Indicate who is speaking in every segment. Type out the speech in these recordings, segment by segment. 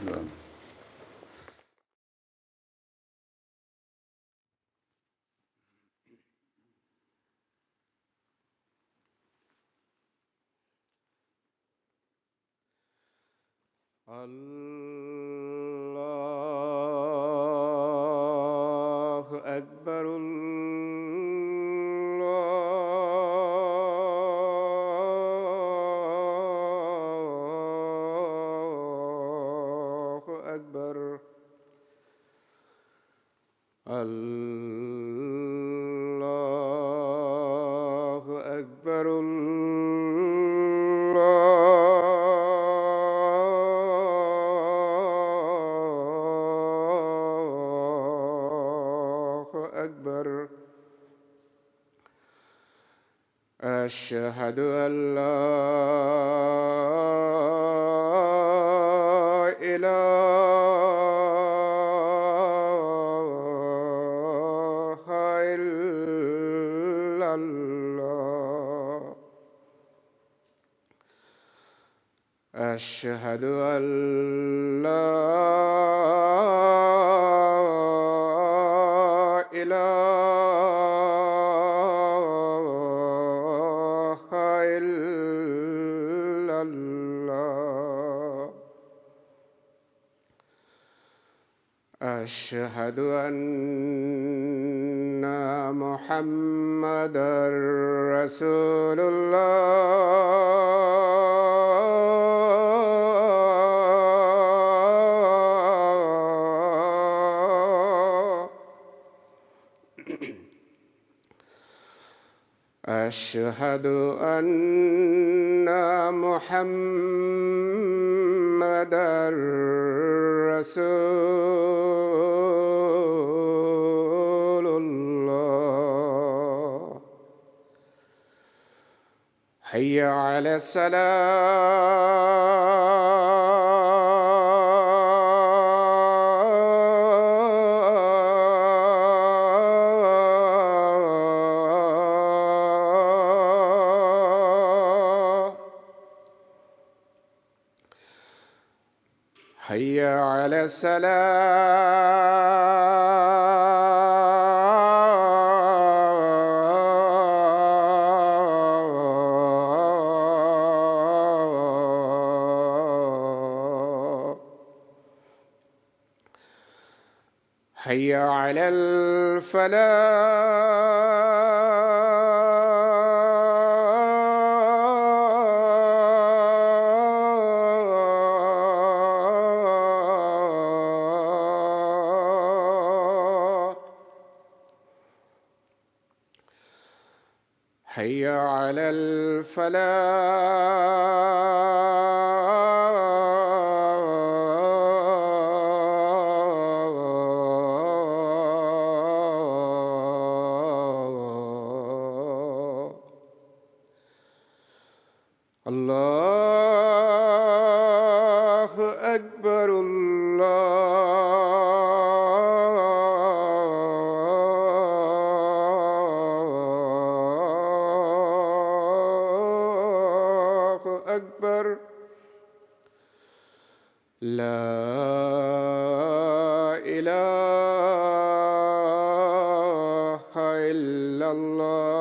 Speaker 1: نعم. الله أكبر. الله أكبر. الله أكبر. الله أكبر. أشهد أن لا إله إلا الله. أشهد أن لا إله إلا الله. أشهد أن محمدًا رسول الله. أشهد أن محمدًا رسول الله. حي على الصلاة. حي على الصلاة. حي على الفلاح. حي على الفلاح. الله أكبر. الله أكبر. لا إله إلا الله.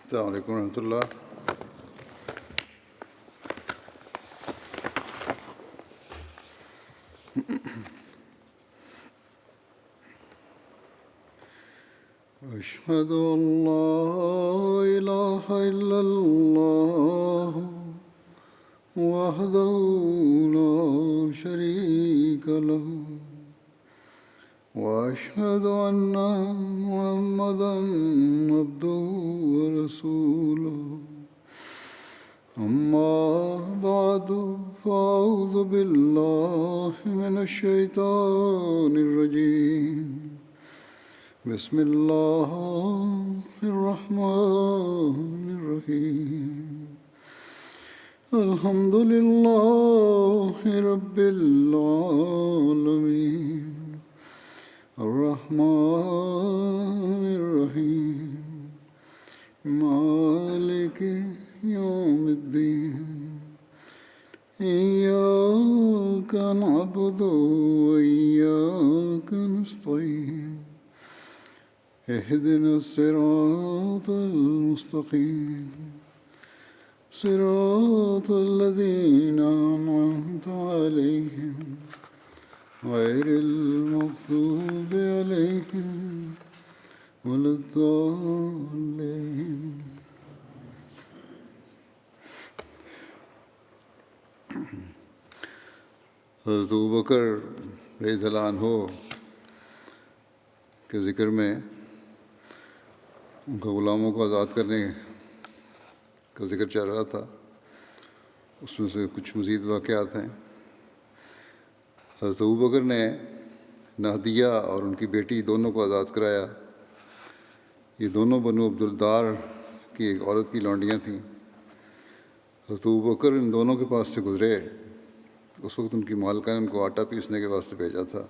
Speaker 1: السلام علیکم ورحمۃ اللہ. أشهد أن لا إله إلا الله وحده لا شريك له وأشهد أن محمدًا عبده ورسوله. أما بعد فأعوذ بالله من الشيطان الرجيم. بسم الله الرحمن الرحيم. الحمد لله رب العالمين الرحمن الرحيم مالك يوم الدين إياك نعبد وإياك نستعين اهدنا الصراط المستقيم صراط الذين أنعمت عليهم غير المغضوب عليهم ولا الضالين. حضرت ابوبکر رضی اللہ عنہ کے ذکر میں ان کا غلاموں کو آزاد کرنے کا ذکر چل رہا تھا. اس میں سے کچھ مزید واقعات ہیں. حضرت ابوبکر نے نہدیہ اور ان کی بیٹی دونوں کو آزاد کرایا. یہ دونوں بنو عبدالدار کی ایک عورت کی لونڈیاں تھیں. حضرت ابوبکر ان دونوں کے پاس سے گزرے. اس وقت ان کی مالکہ نے ان کو آٹا پیسنے کے واسطے بھیجا تھا،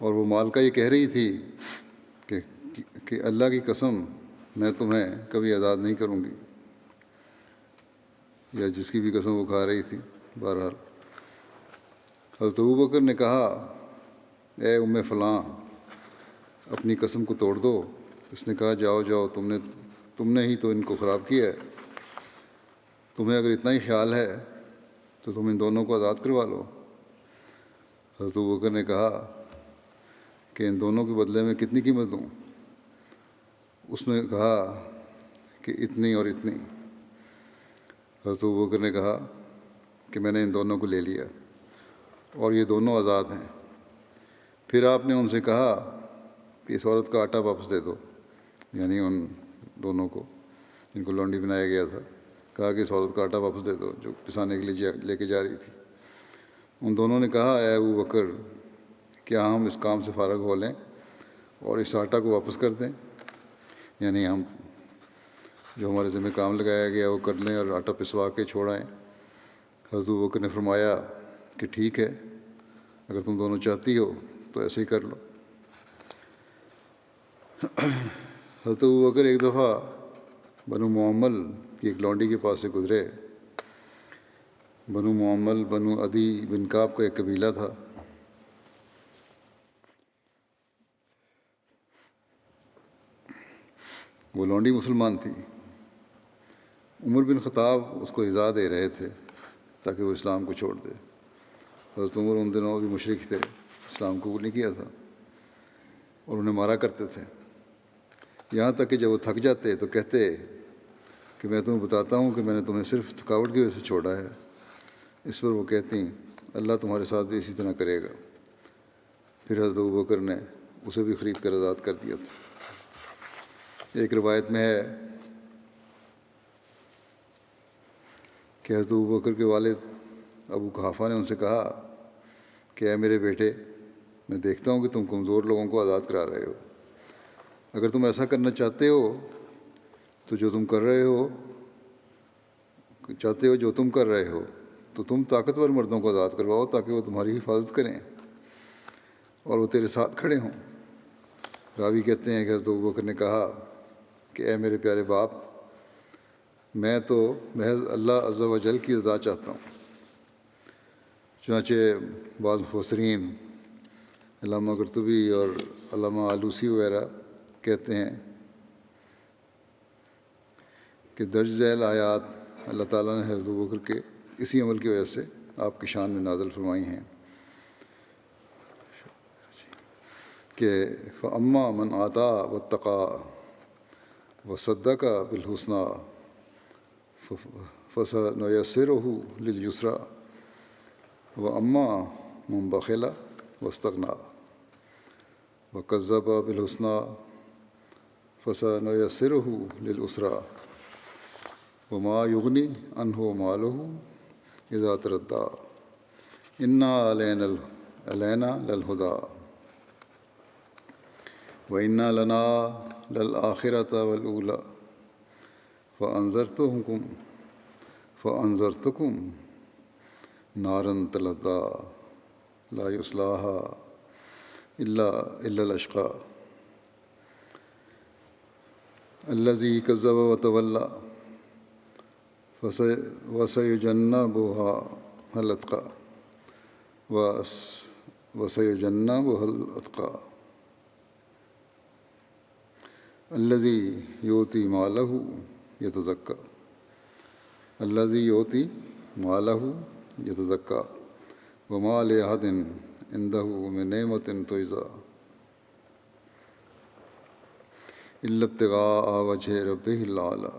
Speaker 1: اور وہ مالکہ یہ کہہ رہی تھی کہ اللہ کی قسم میں تمہیں کبھی آزاد نہیں کروں گی، یا جس کی بھی قسم وہ کھا رہی تھی. بہرحال حضرت ابوبکر نے کہا اے ام فلاں اپنی قسم کو توڑ دو. اس نے کہا جاؤ جاؤ، تم نے ہی تو ان کو خراب کیا ہے. تمہیں اگر اتنا ہی خیال ہے تو تم ان دونوں کو آزاد کروا لو. حضرت ابوبکر نے کہا کہ ان دونوں کے بدلے میں کتنی قیمت دوں؟ اس نے کہا کہ اتنی اور اتنی. حضرت ابوبکر نے کہا کہ میں نے ان دونوں کو لے لیا اور یہ دونوں آزاد ہیں. پھر آپ نے ان سے کہا کہ اس عورت کا آٹا واپس دے دو، یعنی ان دونوں کو جن کو لونڈی بنایا گیا تھا. کہا کہ اس عورت کا آٹا واپس دے دو جو پسانے کے لیے لے کے جا رہی تھی. ان دونوں نے کہا اے ابوبکر کیا ہم اس کام سے فارغ ہو لیں اور اس آٹا کو واپس کر دیں، یعنی ہم جو ہمارے ذمہ کام لگایا گیا وہ کر لیں اور آٹا پسوا کے چھوڑائیں. حضرت ابوبکر نے فرمایا کہ ٹھیک ہے، اگر تم دونوں چاہتی ہو تو ایسے ہی کر لو. حضرت ابوبکر ایک دفعہ بنو معمل کی ایک لونڈی کے پاس سے گزرے. بنو معمل بنو عدی بن کعب کا ایک قبیلہ تھا. وہ لونڈی مسلمان تھی. عمر بن خطاب اس کو اجازت دے رہے تھے تاکہ وہ اسلام کو چھوڑ دے. حضرت عمر ان دنوں بھی مشرک تھے، اسلام قبول نہیں کیا تھا اور انہیں مارا کرتے تھے. یہاں تک کہ جب وہ تھک جاتے تو کہتے کہ میں تمہیں بتاتا ہوں کہ میں نے تمہیں صرف تھکاوٹ کی وجہ سے چھوڑا ہے. اس پر وہ کہتی اللہ تمہارے ساتھ بھی اسی طرح کرے گا. پھر حضرت ابوبکر نے اسے بھی خرید کر آزاد کر دیا تھا. ایک روایت میں ہے کہ حضرت ابوبکر کے والد ابو قحافہ نے ان سے کہا کہ اے میرے بیٹے میں دیکھتا ہوں کہ تم کمزور لوگوں کو آزاد کرا رہے ہو. اگر تم ایسا کرنا چاہتے ہو تو جو تم کر رہے ہو تو تم طاقتور مردوں کو آزاد کرواؤ تاکہ وہ تمہاری حفاظت کریں اور وہ تیرے ساتھ کھڑے ہوں. راوی کہتے ہیں کہ حضرت ابوبکر نے کہا کہ اے میرے پیارے باپ میں تو محض اللہ عز و جل کی رضا چاہتا ہوں. چنانچہ بعض مفسرین علامہ قرطبی اور علامہ آلوسی وغیرہ کہتے ہیں کہ درج ذیل آیات اللہ تعالیٰ نے حضرت ابوبکر کے اسی عمل کی وجہ سے آپ کی شان میں نازل فرمائی ہیں کہ فَأَمَّا مَنْ آتَىٰ وَاتَّقَىٰ وَصَدَّقَ بِالْحُسْنَىٰ فَسَنُيَسِّرُهُ لِلْيُسْرَىٰ وَأَمَّا مَنْ بَخِلَ وَاسْتَغْنَىٰ وَكَذَّبَ بِالْحُسْنَىٰ فَسَنُيَسِّرُهُ لِلْعُسْرَىٰ وَمَا يُغْنِي عَنْهُ مَالُهُ إِذَا تَرَدَّىٰ إِنَّا عَلَيْنَا لَلْهُدَىٰ وَإِنَّا لَنَا لَلْآخِرَةَ وَالْأُولَىٰ فَأَنذَرْتُكُمْ نَارًا تَلَظَّىٰ لَا يَصْلَاهَا إِلَّا الْأَشْقَى الَّذِي كَذَّبَ وَتَوَلَّىٰ وَسَيُجَنَّبُهَا الْأَتْقَى وَسَيُجَنَّبُهَا الْأَتْقَى الَّذِي يُؤْتِي مَالَهُ يَتَزَكَّىٰ الَّذِي يُؤْتِي مَالَهُ يَتَزَكَّىٰ وَمَا لِأَحَدٍ عِندَهُ مِن نِّعْمَةٍ تُجْزَىٰ إِلَّا ابْتِغَاءَ وَجْهِ رَبِّهِ الْأَعْلَىٰ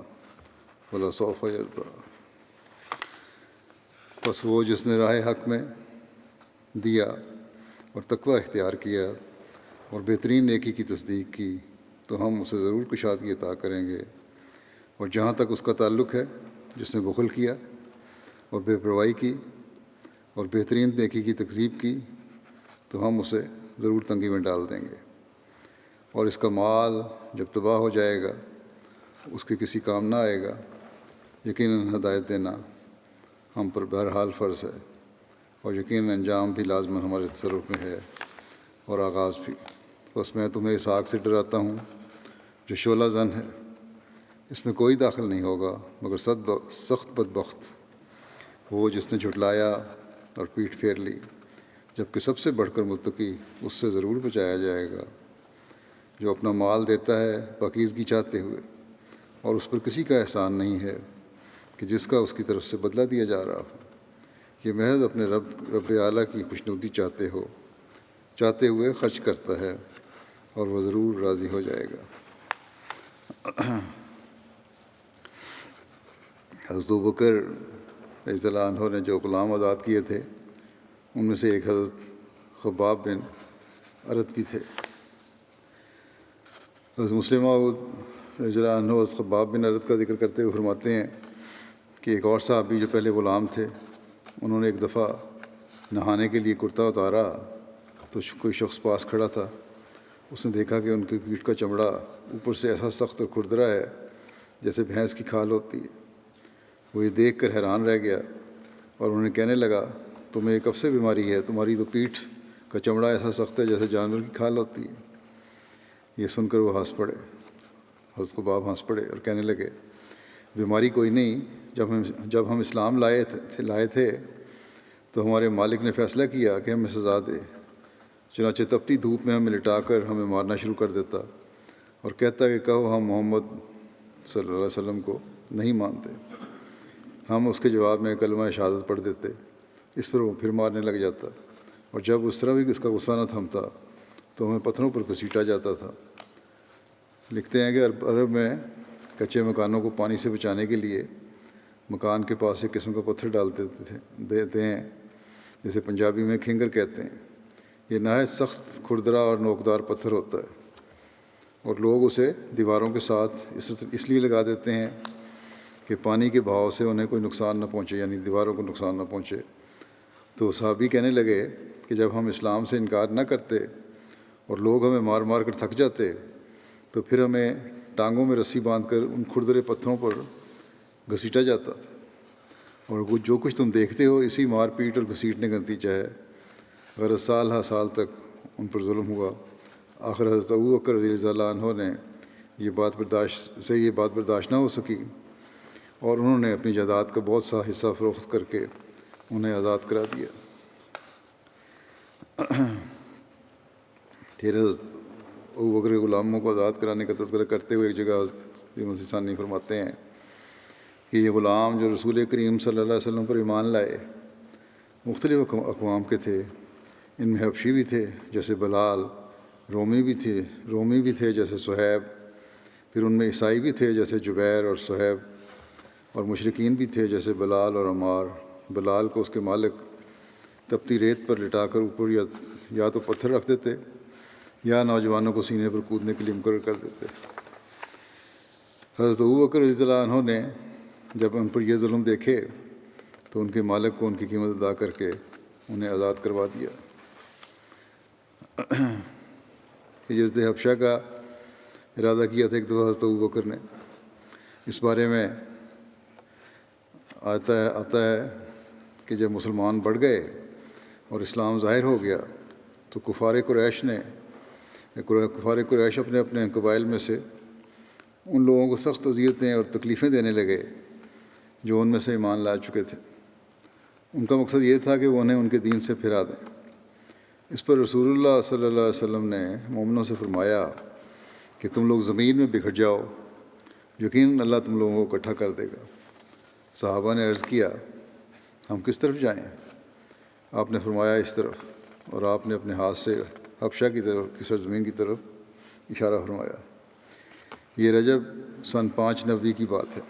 Speaker 1: وَلَسَوْفَ يَرْضَىٰ۔ پس وہ جس نے راہ حق میں دیا اور تقوی اختیار کیا اور بہترین نیکی کی تصدیق کی تو ہم اسے ضرور کشادگی عطا کریں گے، اور جہاں تک اس کا تعلق ہے جس نے بخل کیا اور بے پرواہی کی اور بہترین نیکی کی تکذیب کی تو ہم اسے ضرور تنگی میں ڈال دیں گے، اور اس کا مال جب تباہ ہو جائے گا اس کے کسی کام نہ آئے گا۔ یقیناً ہدایت دینا ہم پر بہرحال فرض ہے، اور یقیناً انجام بھی لازماً ہمارے تصرف میں ہے اور آغاز بھی۔ بس میں تمہیں اس آگ سے ڈراتا ہوں جو شعلہ زن ہے، اس میں کوئی داخل نہیں ہوگا مگر سخت بدبخت وہ جس نے جھٹلایا اور پیٹھ پھیر لی، جبکہ سب سے بڑھ کر متقی اس سے ضرور بچایا جائے گا جو اپنا مال دیتا ہے پاکیزگی چاہتے ہوئے، اور اس پر کسی کا احسان نہیں ہے کہ جس کا اس کی طرف سے بدلہ دیا جا رہا ہو۔ یہ محض اپنے رب اعلیٰ کی خوشنودی چاہتے ہوئے خرچ کرتا ہے، اور وہ ضرور راضی ہو جائے گا۔ حضرت ابوبکر رضی اللہ عنہ نے جو غلام آزاد کیے تھے ان میں سے ایک حضرت خباب بن ارد بھی تھے۔ حضرت مسلم موعود رضی اللہ عنہ حضرت خباب بن ارد کا ذکر کرتے ہوئے فرماتے ہیں کہ ایک اور صحابی جو پہلے غلام تھے، انہوں نے ایک دفعہ نہانے کے لیے کرتا اتارا تو کوئی شخص پاس کھڑا تھا، اس نے دیکھا کہ ان کی پیٹھ کا چمڑا اوپر سے ایسا سخت اور کھردرا ہے جیسے بھینس کی کھال ہوتی ہے۔ وہ یہ دیکھ کر حیران رہ گیا اور انہیں کہنے لگا، تمہیں کب سے بیماری ہے؟ تمہاری تو پیٹھ کا چمڑا ایسا سخت ہے جیسے جانور کی کھال ہوتی ہے۔ یہ سن کر وہ ہنس پڑے، حضرت خباب ہنس پڑے اور کہنے لگے، بیماری کوئی نہیں، جب ہم اسلام لائے تھے تو ہمارے مالک نے فیصلہ کیا کہ ہمیں سزا دے، چنانچہ تپتی دھوپ میں ہمیں لٹا کر ہمیں مارنا شروع کر دیتا اور کہتا کہ کہو ہم محمد صلی اللہ علیہ وسلم کو نہیں مانتے۔ ہم اس کے جواب میں کلمہ شہادت پڑھ دیتے، اس پر وہ پھر مارنے لگ جاتا، اور جب اس طرح بھی اس کا غصہ نہ تھمتا تو ہمیں پتھروں پر گھسیٹا جاتا تھا۔ لکھتے ہیں کہ عرب میں کچے مکانوں کو پانی سے بچانے کے لیے مکان کے پاس ایک قسم کا پتھر ڈال دیتے ہیں جسے پنجابی میں کھنگر کہتے ہیں۔ یہ نہایت سخت کھردرا اور نوکدار پتھر ہوتا ہے، اور لوگ اسے دیواروں کے ساتھ اس لیے لگا دیتے ہیں کہ پانی کے بہاؤ سے انہیں کوئی نقصان نہ پہنچے، یعنی دیواروں کو نقصان نہ پہنچے۔ تو صحابی کہنے لگے کہ جب ہم اسلام سے انکار نہ کرتے اور لوگ ہمیں مار مار کر تھک جاتے تو پھر ہمیں ٹانگوں میں رسی باندھ کر ان کھردرے پتھروں پر گھسیٹا جاتا تھا، اور جو کچھ تم دیکھتے ہو اسی مار پیٹ اور گھسیٹنے کا نتیجہ ہے۔ غرض سال ہر سال تک ان پر ظلم ہوا۔ آخر حضرت ابوبکر رضی اللہ عنہ نے یہ بات برداشت نہ ہو سکی اور انہوں نے اپنی جائیداد کا بہت سا حصہ فروخت کر کے انہیں آزاد کرا دیا۔ پھر حضرت ابوبکر غلاموں کو آزاد کرانے کا تذکرہ کرتے ہوئے ایک جگہ مسیح ثانی فرماتے ہیں کہ یہ غلام جو رسول کریم صلی اللہ علیہ وسلم پر ایمان لائے مختلف اقوام کے تھے، ان میں حبشی بھی تھے جیسے بلال، رومی بھی تھے جیسے صہیب، پھر ان میں عیسائی بھی تھے جیسے جبیر اور صہیب، اور مشرکین بھی تھے جیسے بلال اور عمار۔ بلال کو اس کے مالک تپتی ریت پر لٹا کر اوپر یا تو پتھر رکھ دیتے یا نوجوانوں کو سینے پر کودنے کے لیے مقرر کر دیتے۔ حضرت ابوبکر رضی اللہ عنہ نے جب ان پر یہ ظلم دیکھے تو ان کے مالک کو ان کی قیمت ادا کر کے انہیں آزاد کروا دیا۔ ہجرت حبشہ کا ارادہ کیا تھا ایک دفعہ حضرت ابوبکر نے۔ اس بارے میں آتا ہے کہ جب مسلمان بڑھ گئے اور اسلام ظاہر ہو گیا تو کفار قریش اپنے اپنے قبائل میں سے ان لوگوں کو سخت اذیتیں اور تکلیفیں دینے لگے جو ان میں سے ایمان لا چکے تھے۔ ان کا مقصد یہ تھا کہ وہ انہیں ان کے دین سے پھرا دیں۔ اس پر رسول اللہ صلی اللہ علیہ وسلم نے مومنوں سے فرمایا کہ تم لوگ زمین میں بکھر جاؤ، یقیناً اللہ تم لوگوں کو اکٹھا کر دے گا۔ صحابہ نے عرض کیا ہم کس طرف جائیں؟ آپ نے فرمایا اس طرف، اور آپ نے اپنے ہاتھ سے حبشہ کی طرف کی سرزمین کی طرف اشارہ فرمایا۔ یہ رجب سن 590 کی بات ہے۔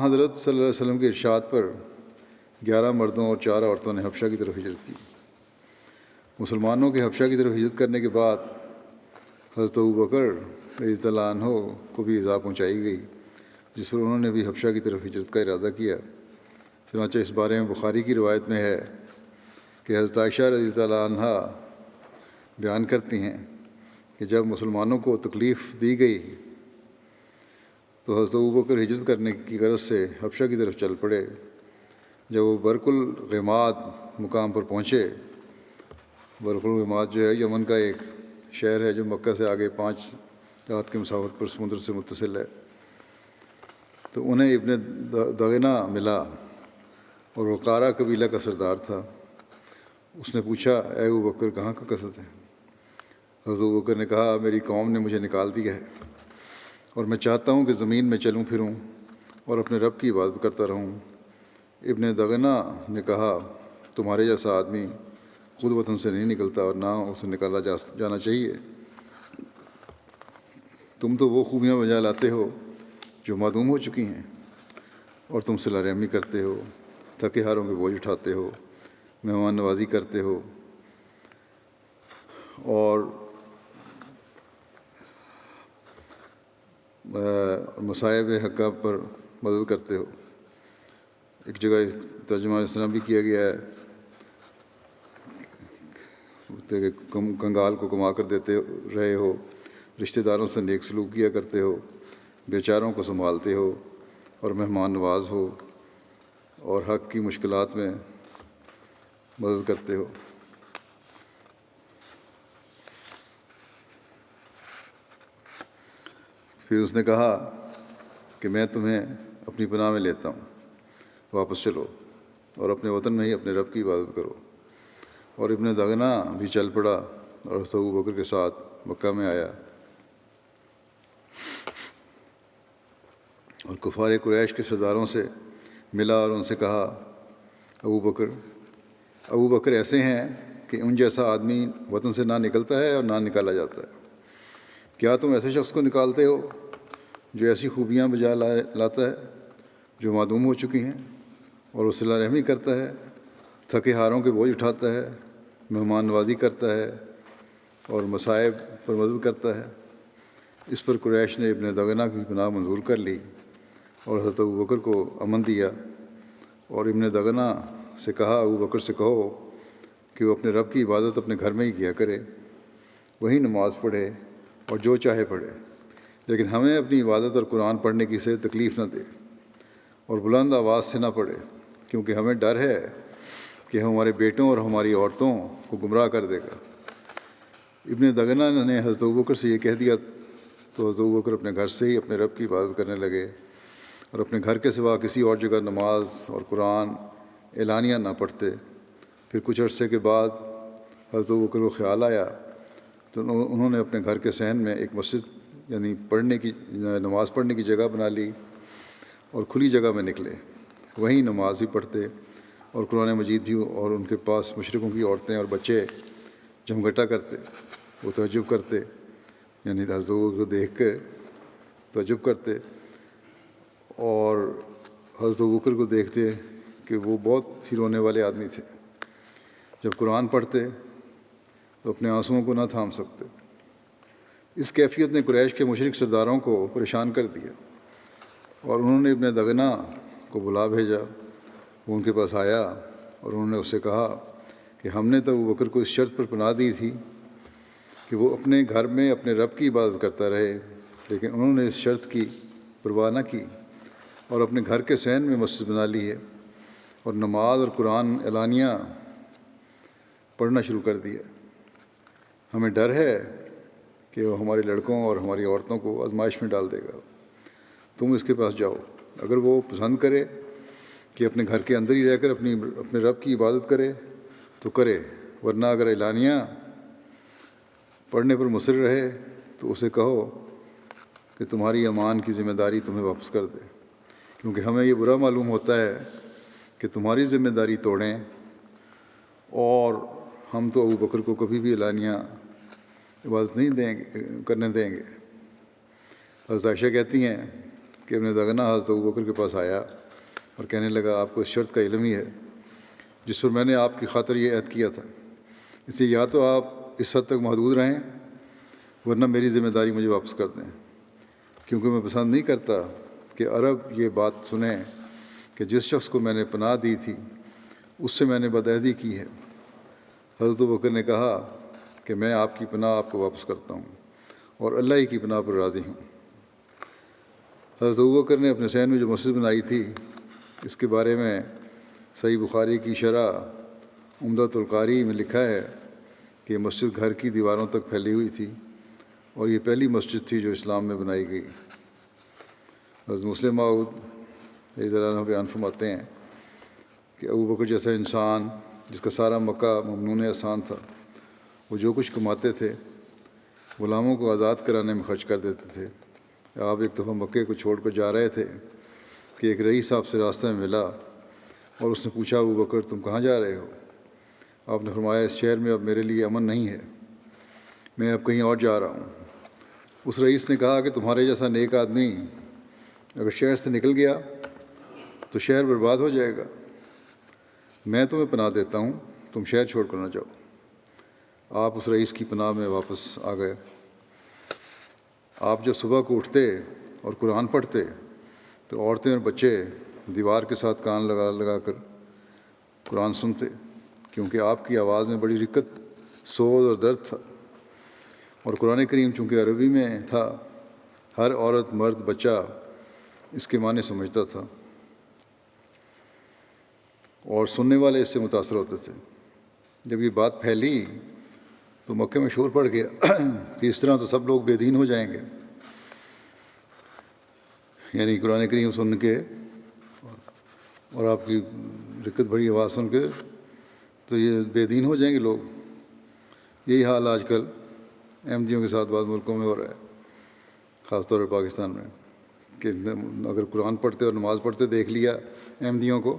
Speaker 1: حضرت صلی اللہ علیہ وسلم کے ارشاد پر 11 مردوں اور 4 عورتوں نے حبشہ کی طرف ہجرت کی۔ مسلمانوں کے حبشہ کی طرف ہجرت کرنے کے بعد حضرت ابوبکر رضی اللہ عنہ کو بھی ایذا پہنچائی گئی، جس پر انہوں نے بھی حبشہ کی طرف ہجرت کا ارادہ کیا۔ چنانچہ اس بارے میں بخاری کی روایت میں ہے کہ حضرت عائشہ رضی اللہ عنہا بیان کرتی ہیں کہ جب مسلمانوں کو تکلیف دی گئی تو حضرت ابوبکر ہجرت کرنے کی غرض سے حبشہ کی طرف چل پڑے۔ جب وہ برق الغماد مقام پر پہنچے، برق الغماد جو ہے یمن کا ایک شہر ہے جو مکہ سے آگے 5 رات کی مسافت پر سمندر سے متصل ہے، تو انہیں ابن دغنہ ملا اور وہ قارہ قبیلہ کا سردار تھا۔ اس نے پوچھا اے ابوبکر کہاں کا قصد ہے؟ حضرت ابوبکر نے کہا میری قوم نے مجھے نکال دیا ہے اور میں چاہتا ہوں کہ زمین میں چلوں پھروں اور اپنے رب کی عبادت کرتا رہوں۔ ابن دغنہ نے کہا تمہارے جیسا آدمی خود وطن سے نہیں نکلتا اور نہ اسے نکالا جانا چاہیے۔ تم تو وہ خوبیاں بجا لاتے ہو جو معدوم ہو چکی ہیں، اور تم صلہ رحمی کرتے ہو، تھکے ہاروں کے بوجھ اٹھاتے ہو، مہمان نوازی کرتے ہو اور مصائب حقہ پر مدد کرتے ہو۔ ایک جگہ ترجمہ اس طرح بھی کیا گیا ہے کہ کنگال کو کما کر دیتے رہے ہو، رشتہ داروں سے نیک سلوک کیا کرتے ہو، بیچاروں کو سنبھالتے ہو اور مہمان نواز ہو اور حق کی مشکلات میں مدد کرتے ہو۔ پھر اس نے کہا کہ میں تمہیں اپنی پناہ میں لیتا ہوں، واپس چلو اور اپنے وطن میں ہی اپنے رب کی عبادت کرو۔ اور ابن دغنہ بھی چل پڑا اور حضرت ابوبکر کے ساتھ مکہ میں آیا اور کفار قریش کے سرداروں سے ملا اور ان سے کہا ابوبکر ایسے ہیں کہ ان جیسا آدمی وطن سے نہ نکلتا ہے اور نہ نکالا جاتا ہے۔ کیا تم ایسے شخص کو نکالتے ہو جو ایسی خوبیاں بجا لاتا ہے جو معدوم ہو چکی ہیں، اور وہ صلہ رحمی کرتا ہے، تھکے ہاروں کے بوجھ اٹھاتا ہے، مہمان نوازی کرتا ہے اور مصائب پر مدد کرتا ہے؟ اس پر قریش نے ابن دغنہ کی پناہ منظور کر لی اور حضرت ابوبکر کو امن دیا، اور ابن دغنہ سے کہا ابوبکر سے کہو کہ وہ اپنے رب کی عبادت اپنے گھر میں ہی کیا کرے، وہی نماز پڑھے اور جو چاہے پڑھے، لیکن ہمیں اپنی عبادت اور قرآن پڑھنے کی سے تکلیف نہ دے اور بلند آواز سے نہ پڑھے، کیونکہ ہمیں ڈر ہے کہ ہمارے بیٹوں اور ہماری عورتوں کو گمراہ کر دے گا۔ ابن دغنہ نے حضرت ابوبکر سے یہ کہہ دیا تو حضرت ابوبکر اپنے گھر سے ہی اپنے رب کی عبادت کرنے لگے اور اپنے گھر کے سوا کسی اور جگہ نماز اور قرآن اعلانیہ نہ پڑھتے۔ پھر کچھ عرصے کے بعد حضرت ابوبکر کو خیال آیا تو انہوں نے اپنے گھر کے صحن میں ایک مسجد یعنی نماز پڑھنے کی جگہ بنا لی اور کھلی جگہ میں نکلے، وہیں نماز بھی پڑھتے اور قرآن مجید بھی، اور ان کے پاس مشرکوں کی عورتیں اور بچے جمگٹا کرتے، وہ تعجب کرتے، یعنی حضرت ابوبکر کو دیکھ کر تعجب کرتے اور حضرت ابوبکر کو دیکھتے کہ وہ بہت ہی رونے والے آدمی تھے۔ جب قرآن پڑھتے تو اپنے آنسوؤں کو نہ تھام سکتے۔ اس کیفیت نے قریش کے مشرک سرداروں کو پریشان کر دیا اور انہوں نے ابن دغنہ کو بلا بھیجا۔ وہ ان کے پاس آیا اور انہوں نے اس سے کہا کہ ہم نے تو ابوبکر کو اس شرط پر پناہ دی تھی کہ وہ اپنے گھر میں اپنے رب کی عبادت کرتا رہے، لیکن انہوں نے اس شرط کی پرواہ نہ کی اور اپنے گھر کے صحن میں مسجد بنا لی ہے، اور نماز اور قرآن اعلانیہ پڑھنا شروع کر دیا۔ ہمیں ڈر ہے کہ وہ ہمارے لڑکوں اور ہماری عورتوں کو آزمائش میں ڈال دے گا۔ تم اس کے پاس جاؤ، اگر وہ پسند کرے کہ اپنے گھر کے اندر ہی رہ کر اپنے رب کی عبادت کرے تو کرے، ورنہ اگر اعلانیہ پڑھنے پر مصر رہے تو اسے کہو کہ تمہاری امان کی ذمہ داری تمہیں واپس کر دے، کیونکہ ہمیں یہ برا معلوم ہوتا ہے کہ تمہاری ذمہ داری توڑیں، اور ہم تو ابو بکر کو کبھی بھی اعلانیہ عبادت نہیں کرنے دیں گے۔ حضرت عائشہ کہتی ہیں کہ ابن دغنہ حضرت ابو بکر کے پاس آیا اور کہنے لگا، آپ کو اس شرط کا علم ہی ہے جس پر میں نے آپ کی خاطر یہ عہد کیا تھا، اس لیے یا تو آپ اس حد تک محدود رہیں ورنہ میری ذمہ داری مجھے واپس کر دیں، کیونکہ میں پسند نہیں کرتا کہ عرب یہ بات سنیں کہ جس شخص کو میں نے پناہ دی تھی اس سے میں نے بدعہدی کی ہے۔ حضرت ابوبکر نے کہا کہ میں آپ کی پناہ آپ کو واپس کرتا ہوں اور اللہ ہی کی پناہ پر راضی ہوں۔ حضرت ابوبکر نے اپنے صحن میں جو مسجد بنائی تھی، اس کے بارے میں صحیح بخاری کی شرح عمدۃ القاری میں لکھا ہے کہ یہ مسجد گھر کی دیواروں تک پھیلی ہوئی تھی، اور یہ پہلی مسجد تھی جو اسلام میں بنائی گئی۔ حضرت مسلم موعود رضی اللہ عنہ بیان فرماتے ہیں کہ ابوبکر جیسا انسان جس کا سارا مکہ ممنون احسان تھا، وہ جو کچھ کماتے تھے غلاموں کو آزاد کرانے میں خرچ کر دیتے تھے۔ آپ ایک دفعہ مکے کو چھوڑ کر جا رہے تھے کہ ایک رئیس آپ سے راستے میں ملا اور اس نے پوچھا، ابوبکر تم کہاں جا رہے ہو؟ آپ نے فرمایا، اس شہر میں اب میرے لیے امن نہیں ہے، میں اب کہیں اور جا رہا ہوں۔ اس رئیس نے کہا کہ تمہارے جیسا نیک آدمی اگر شہر سے نکل گیا تو شہر برباد ہو جائے گا، میں تمہیں پناہ دیتا ہوں، تم شہر چھوڑ کر نہ جاؤ۔ آپ اس رئیس کی پناہ میں واپس آ گئے۔ آپ جب صبح کو اٹھتے اور قرآن پڑھتے تو عورتیں اور بچے دیوار کے ساتھ کان لگا لگا کر قرآن سنتے، کیونکہ آپ کی آواز میں بڑی رقت، سوز اور درد تھا، اور قرآن کریم چونکہ عربی میں تھا، ہر عورت، مرد، بچہ اس کے معنی سمجھتا تھا، اور سننے والے اس سے متاثر ہوتے تھے۔ جب یہ بات پھیلی تو مکے میں شور پڑ گیا کہ اس طرح تو سب لوگ بے دین ہو جائیں گے، یعنی قرآن کریم سن کے اور آپ کی رقت بھری آواز سن کے تو یہ بے دین ہو جائیں گے لوگ۔ یہی حال آج کل احمدیوں کے ساتھ بعض ملکوں میں ہو رہا ہے، خاص طور پر پاکستان میں، کہ اگر قرآن پڑھتے اور نماز پڑھتے دیکھ لیا احمدیوں کو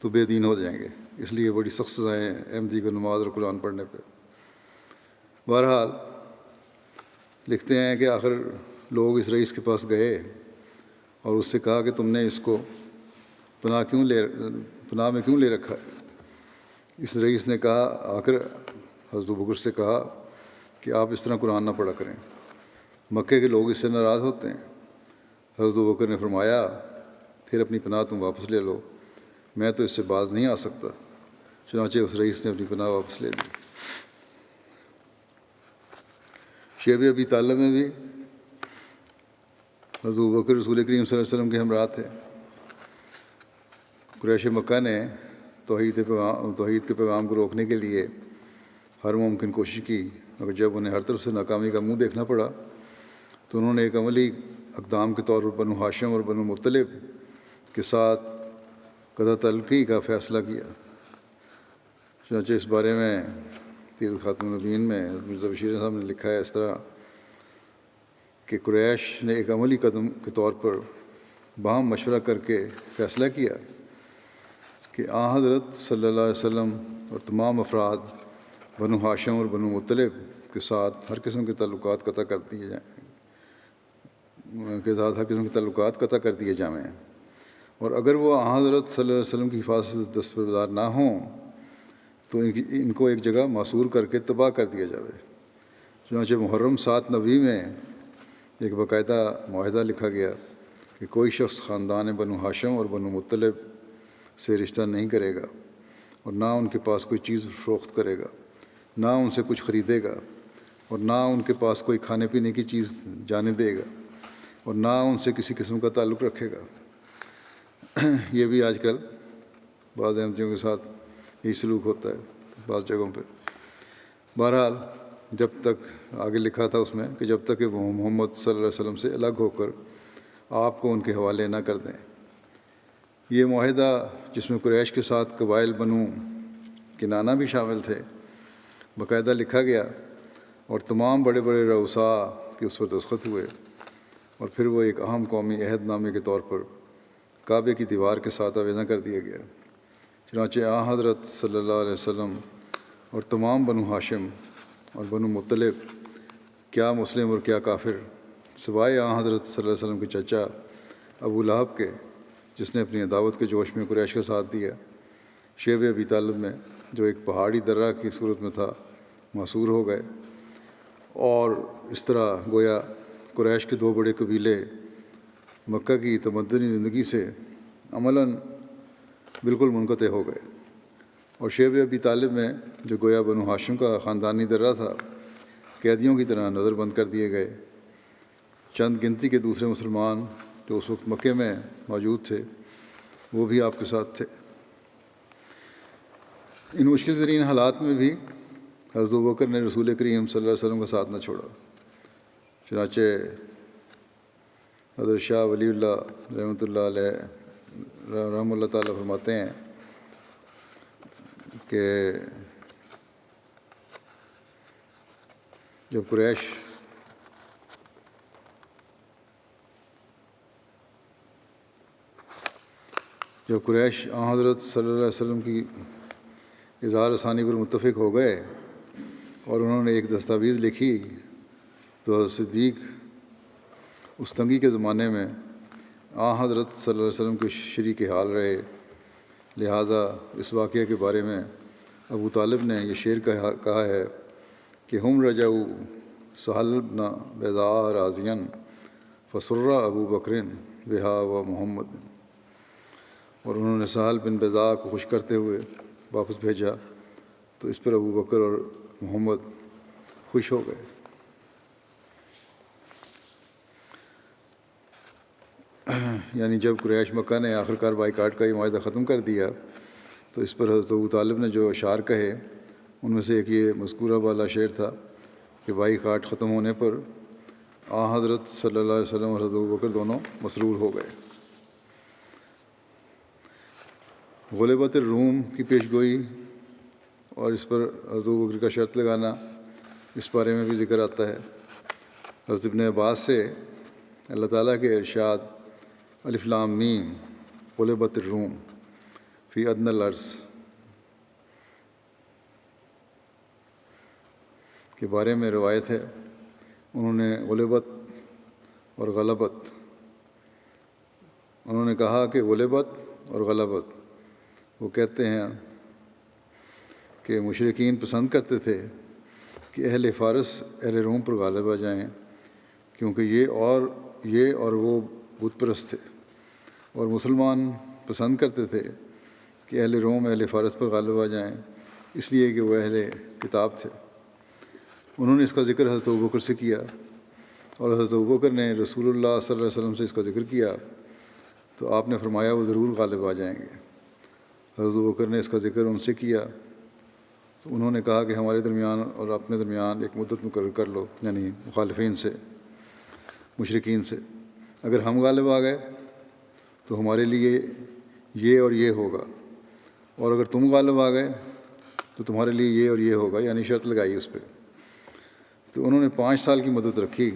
Speaker 1: تو بے دین ہو جائیں گے، اس لیے بڑی سخت سزائیں ہیں احمدی کو نماز اور قرآن پڑھنے پہ۔ بہرحال لکھتے ہیں کہ آخر لوگ اس رئیس کے پاس گئے اور اس سے کہا کہ تم نے اس کو پناہ میں کیوں لے رکھا ہے؟ اس رئیس نے کہا، آ کر حضرت ابوبکر سے کہا کہ آپ اس طرح قرآن نہ پڑھا کریں، مکے کے لوگ اس سے ناراض ہوتے ہیں۔ حضرت ابوبکر نے فرمایا، پھر اپنی پناہ تم واپس لے لو، میں تو اس سے باز نہیں آ سکتا۔ چنانچہ اس رئیس نے اپنی پناہ واپس لے لی۔ شیب ابی طالب میں بھی حضرت ابوبکر رسول کریم صلی اللہ علیہ وسلم کے ہمراہ تھے۔ قریش مکہ نے توحید کے پیغام کو روکنے کے لیے ہر ممکن کوشش کی، مگر جب انہیں ہر طرف سے ناکامی کا منہ دیکھنا پڑا تو انہوں نے ایک عملی اقدام کے طور پر بنو ہاشم اور بنو مطلب کے ساتھ قطع تعلقی کا فیصلہ کیا۔ چنانچہ اس بارے میں سیرت خاتم النبیین میں مرزا بشیر صاحب نے لکھا ہے اس طرح کہ قریش نے ایک عملی قدم کے طور پر باہم مشورہ کر کے فیصلہ کیا کہ حضرت صلی اللہ علیہ وسلم اور تمام افراد بنو ہاشم اور بنو مطلب کے ساتھ ہر قسم کے تعلقات قطع کر دیے جائیں، اور اگر وہ حضرت صلی اللہ علیہ وسلم کی حفاظت سے دستبردار نہ ہوں تو ان کو ایک جگہ معصور کر کے تباہ کر دیا جائے۔ چنانچہ محرم 7 نوی میں ایک باقاعدہ معاہدہ لکھا گیا کہ کوئی شخص خاندان بنو ہاشم اور بنو مطلب سے رشتہ نہیں کرے گا، اور نہ ان کے پاس کوئی چیز فروخت کرے گا، نہ ان سے کچھ خریدے گا، اور نہ ان کے پاس کوئی کھانے پینے کی چیز جانے دے گا، اور نہ ان سے کسی قسم کا تعلق رکھے گا۔ یہ بھی آج کل بعض احمدیوں کے ساتھ یہی سلوک ہوتا ہے بعض جگہوں پہ۔ بہرحال جب تک آگے لکھا تھا اس میں کہ جب تک کہ وہ محمد صلی اللہ علیہ وسلم سے الگ ہو کر آپ کو ان کے حوالے نہ کر دیں۔ یہ معاہدہ جس میں قریش کے ساتھ قبائل بنو کنانہ بھی شامل تھے باقاعدہ لکھا گیا اور تمام بڑے بڑے رؤساء کے اس پر دستخط ہوئے، اور پھر وہ ایک اہم قومی عہد نامے کے طور پر کعبے کی دیوار کے ساتھ آویزاں کر دیا گیا۔ چنانچہ حضرت صلی اللہ علیہ وسلم اور تمام بنو ہاشم اور بنو مطلب، کیا مسلم اور کیا کافر، سوائے حضرت صلی اللہ علیہ وسلم کے چچا ابو لہب کے جس نے اپنی عداوت کے جوش میں قریش کا ساتھ دیا، شیب ابی طالب میں جو ایک پہاڑی درہ کی صورت میں تھا، محصور ہو گئے، اور اس طرح گویا قریش کے دو بڑے قبیلے مکہ کی تمدنی زندگی سے عملاً بالکل منقطع ہو گئے، اور شیب ابی طالب میں جو گویا بنو ہاشم کا خاندانی درہ تھا قیدیوں کی طرح نظر بند کر دیے گئے۔ چند گنتی کے دوسرے مسلمان جو اس وقت مکے میں موجود تھے وہ بھی آپ کے ساتھ تھے۔ ان مشکل ترین حالات میں بھی حضرت ابوبکر نے رسول کریم صلی اللہ علیہ وسلم کا ساتھ نہ چھوڑا۔ چنانچہ حضرت شاہ ولی اللہ رحمۃ اللہ علیہ رحمۃ اللہ تعالیٰ فرماتے ہیں کہ جب قریش حضرت صلی اللہ علیہ وسلم کی اظہار ثانی پر متفق ہو گئے اور انہوں نے ایک دستاویز لکھی تو حضرت صدیق اس تنگی کے زمانے میں حضرت صلی اللہ علیہ وسلم کے شریک حال رہے، لہٰذا اس واقعے کے بارے میں ابو طالب نے یہ شعر کہا ہے کہ ہم رجعوا سہل بن بیضاء راضین فسر ابو بکر بہا و محمد، اور انہوں نے سہل بن بیضاء کو خوش کرتے ہوئے واپس بھیجا تو اس پر ابو بکر اور محمد خوش ہو گئے۔ یعنی جب قریش مکہ نے آخرکار بائیکاٹ کا یہ معاہدہ ختم کر دیا تو اس پر حضرت ابو طالب نے جو اشعار کہے ان میں سے ایک یہ مذکورہ والا شعر تھا کہ بائیکاٹ ختم ہونے پر حضرت صلی اللہ علیہ وسلم اور حضرت ابو بکر دونوں مسرور ہو گئے۔ غلبت الروم کی پیش گوئی اور اس پر حضرت ابو بکر کا شرط لگانا، اس بارے میں بھی ذکر آتا ہے۔ حضرت ابن عباس سے اللہ تعالیٰ کے ارشاد الف لام میم غلبت الروم فی ادنی الارض کے بارے میں روایت ہے، انہوں نے غلبت اور غلبت، انہوں نے کہا کہ غلبت اور غلبت، وہ کہتے ہیں کہ مشرکین پسند کرتے تھے کہ اہل فارس اہل روم پر غالب آ جائیں، کیونکہ یہ اور وہ بت پرست تھے، اور مسلمان پسند کرتے تھے کہ اہل روم اہل فارس پر غالب آ جائیں، اس لیے کہ وہ اہل کتاب تھے۔ انہوں نے اس کا ذکر حضرت ابوبکر سے کیا، اور حضرت ابوبکر نے رسول اللہ صلی اللہ علیہ وسلم سے اس کا ذکر کیا تو آپ نے فرمایا وہ ضرور غالب آ جائیں گے۔ حضرت ابوبکر نے اس کا ذکر ان سے کیا تو انہوں نے کہا کہ ہمارے درمیان اور اپنے درمیان ایک مدت مقرر کر لو، یعنی مخالفین سے، مشرکین سے، اگر ہم غالب آ گئے تو ہمارے لیے یہ اور یہ ہوگا، اور اگر تم غالب آ گئے تو تمہارے لیے یہ اور یہ ہوگا، یعنی شرط لگائی اس پہ۔ تو انہوں نے 5 سال کی مدت رکھی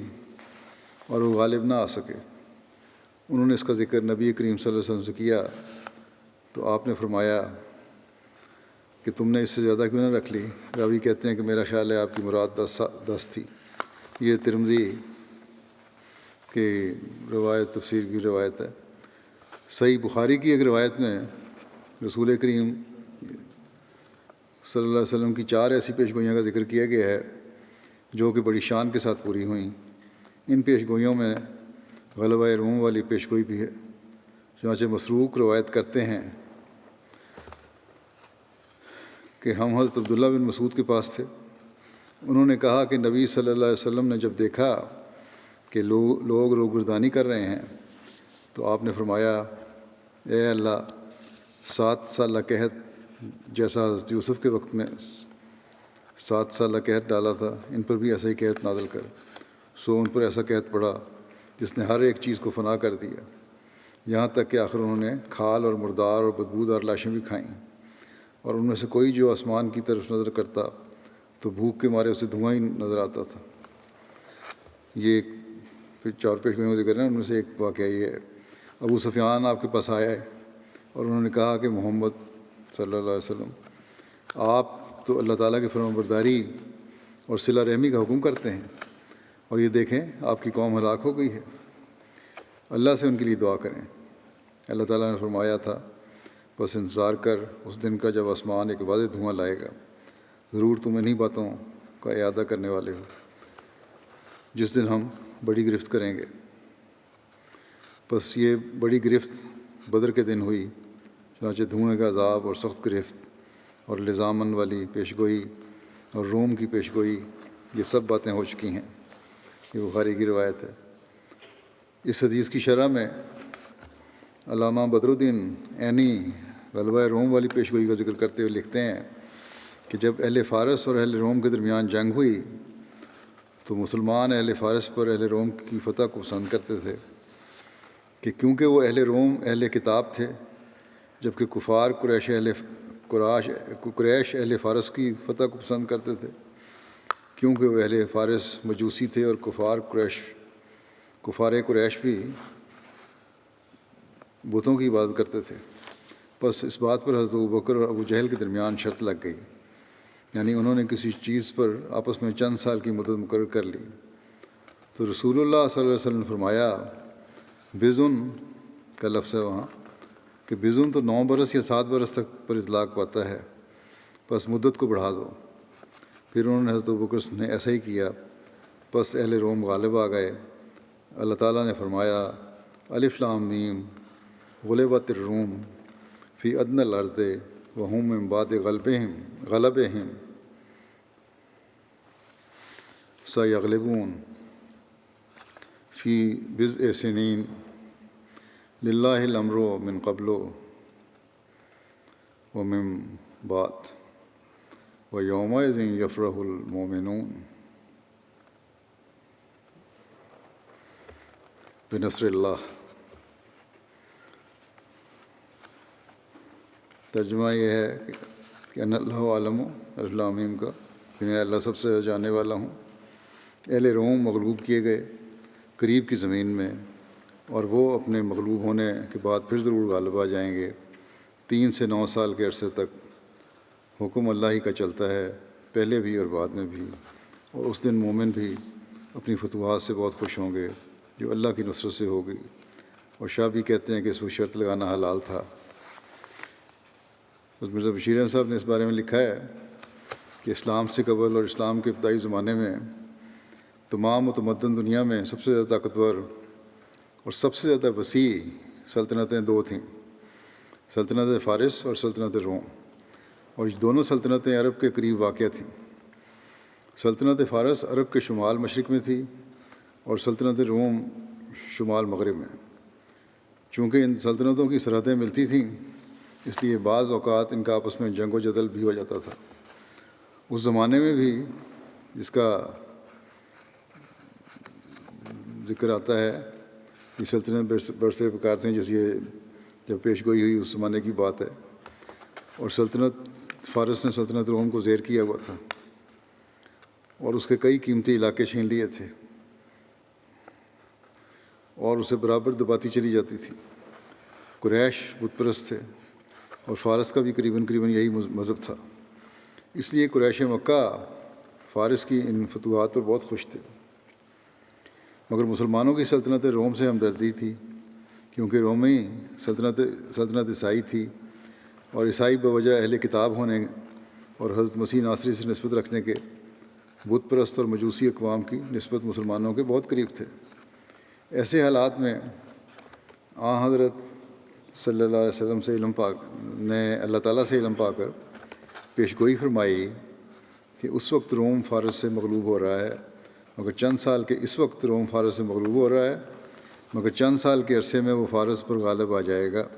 Speaker 1: اور وہ غالب نہ آ سکے۔ انہوں نے اس کا ذکر نبی کریم صلی اللہ علیہ وسلم سے کیا تو آپ نے فرمایا کہ تم نے اس سے زیادہ کیوں نہ رکھ لی؟ راوی کہتے ہیں کہ میرا خیال ہے آپ کی مراد 10 تھی۔ یہ ترمذی کی روایت، تفسیر کی روایت ہے۔ صحیح بخاری کی ایک روایت میں رسول کریم صلی اللہ علیہ وسلم کی 4 ایسی پیش گوئیاں کا ذکر کیا گیا ہے جو کہ بڑی شان کے ساتھ پوری ہوئیں۔ ان پیش گوئیوں میں غلبہ روم والی پیش گوئی بھی ہے۔ چنانچہ مسروق روایت کرتے ہیں کہ ہم حضرت عبداللہ بن مسعود کے پاس تھے، انہوں نے کہا کہ نبی صلی اللہ علیہ وسلم نے جب دیکھا کہ لوگ روگردانی کر رہے ہیں تو آپ نے فرمایا اے اللہ 7 سالہ قحط جیسا حضرت یوسف کے وقت میں 7 سالہ قحط ڈالا تھا، ان پر بھی ایسا ہی قحط نازل کر۔ سو ان پر ایسا قحط پڑا جس نے ہر ایک چیز کو فنا کر دیا، یہاں تک کہ آخر انہوں نے کھال اور مردار اور بدبودار لاشیں بھی کھائیں، اور ان میں سے کوئی جو آسمان کی طرف نظر کرتا تو بھوک کے مارے اسے دھواں ہی نظر آتا تھا۔ یہ پھر 4 پیشگوئیوں ذکر ہے، ان میں سے ایک واقعہ یہ ہے، ابو سفیان آپ کے پاس آیا ہے اور انہوں نے کہا کہ محمد صلی اللہ علیہ وسلم، آپ تو اللہ تعالیٰ کی فرمانبرداری اور صلہ رحمی کا حکم کرتے ہیں، اور یہ دیکھیں آپ کی قوم ہلاک ہو گئی ہے، اللہ سے ان کے لیے دعا کریں۔ اللہ تعالیٰ نے فرمایا تھا، بس انتظار کر اس دن کا جب آسمان ایک واضح دھواں لائے گا، ضرور تم انہی باتوں کا اعادہ کرنے والے ہو جس دن ہم بڑی گرفت کریں گے۔ بس یہ بڑی گرفت بدر کے دن ہوئی، چنانچہ دھوئیں کا عذاب اور سخت گرفت اور لزامن والی پیشگوئی اور روم کی پیشگوئی، یہ سب باتیں ہو چکی ہیں۔ یہ بخاری کی روایت ہے۔ اس حدیث کی شرح میں علامہ بدر الدین عینی غلبہ روم والی پیشگوئی کا ذکر کرتے ہوئے لکھتے ہیں کہ جب اہل فارس اور اہل روم کے درمیان جنگ ہوئی تو مسلمان اہل فارس پر اہل روم کی فتح کو پسند کرتے تھے، کہ کیونکہ وہ اہل روم اہل کتاب تھے، جبکہ کفار قریش اہل فارس کی فتح کو پسند کرتے تھے، کیونکہ وہ اہل فارس مجوسی تھے اور کفار قریش بھی بتوں کی عبادت کرتے تھے۔ بس اس بات پر حضرت ابوبکر اور ابو جہل کے درمیان شرط لگ گئی، یعنی انہوں نے کسی چیز پر آپس میں چند سال کی مدت مقرر کر لی، تو رسول اللہ صلی اللہ علیہ وسلم نے فرمایا، بزن کا لفظ ہے وہاں کہ بزن تو 9 برس یا 7 برس تک پر اطلاق پاتا ہے، بس مدت کو بڑھا دو۔ پھر انہوں نے حضرت ابوبکر نے ایسا ہی کیا، بس اہل روم غالب آ گئے۔ اللہ تعالیٰ نے فرمایا، الف لام میم غلبت الروم فی ادنی الارض وہم من بعد غلبہم سیغلبون فی بضع سنین للہ الامر من قبل ومن بعد ویومئذ یفرح المؤمنون بنصر اللہ۔ ترجمہ یہ ہے کہ ان اللہ عالم الامیم کا، کہ میں اللہ سب سے جاننے والا ہوں۔ اہل روم مغلوب کیے گئے قریب کی زمین میں، اور وہ اپنے مغلوب ہونے کے بعد پھر ضرور غالب آ جائیں گے۔ 3 سے 9 سال کے عرصے تک حکم اللہ ہی کا چلتا ہے، پہلے بھی اور بعد میں بھی، اور اس دن مومن بھی اپنی فتوحات سے بہت خوش ہوں گے جو اللہ کی نصرت سے ہوگی۔ اور شاہ بھی کہتے ہیں کہ اس کو شرط لگانا حلال تھا۔ مرزا بشیر احمد صاحب نے اس بارے میں لکھا ہے کہ اسلام سے قبل اور اسلام کے ابتدائی زمانے میں تمام متمدن دنیا میں سب سے زیادہ طاقتور اور سب سے زیادہ وسیع سلطنتیں 2 تھیں، سلطنت فارس اور سلطنت روم، اور یہ دونوں سلطنتیں عرب کے قریب واقع تھیں۔ سلطنت فارس عرب کے شمال مشرق میں تھی اور سلطنت روم شمال مغرب میں۔ چونکہ ان سلطنتوں کی سرحدیں ملتی تھیں، اس لیے بعض اوقات ان کا آپس میں جنگ و جدل بھی ہو جاتا تھا۔ اس زمانے میں بھی جس کا ذکر آتا ہے، یہ سلطنت برسر پکار تھیں، جیسے یہ جب پیش گوئی ہوئی اس زمانے کی بات ہے، اور سلطنت فارس نے سلطنت روم کو زیر کیا ہوا تھا اور اس کے کئی قیمتی علاقے چھین لیے تھے اور اسے برابر دباتی چلی جاتی تھی۔ قریش بت پرست تھے اور فارس کا بھی قریباً یہی مذہب تھا، اس لیے قریش مکہ فارس کی ان فتوحات پر بہت خوش تھے۔ مگر مسلمانوں کی سلطنت روم سے ہمدردی تھی، کیونکہ رومی سلطنت عیسائی تھی، اور عیسائی بوجہ اہل کتاب ہونے اور حضرت مسیح ناصری سے نسبت رکھنے کے بت پرست اور مجوسی اقوام کی نسبت مسلمانوں کے بہت قریب تھے۔ ایسے حالات میں حضرت صلی اللہ علیہ وسلم سے اللہ تعالیٰ سے علم پا کر پیش گوئی فرمائی کہ اس وقت روم فارس سے مغلوب ہو رہا ہے، مگر چند سال کے عرصے میں وہ فارس پر غالب آ جائے گا،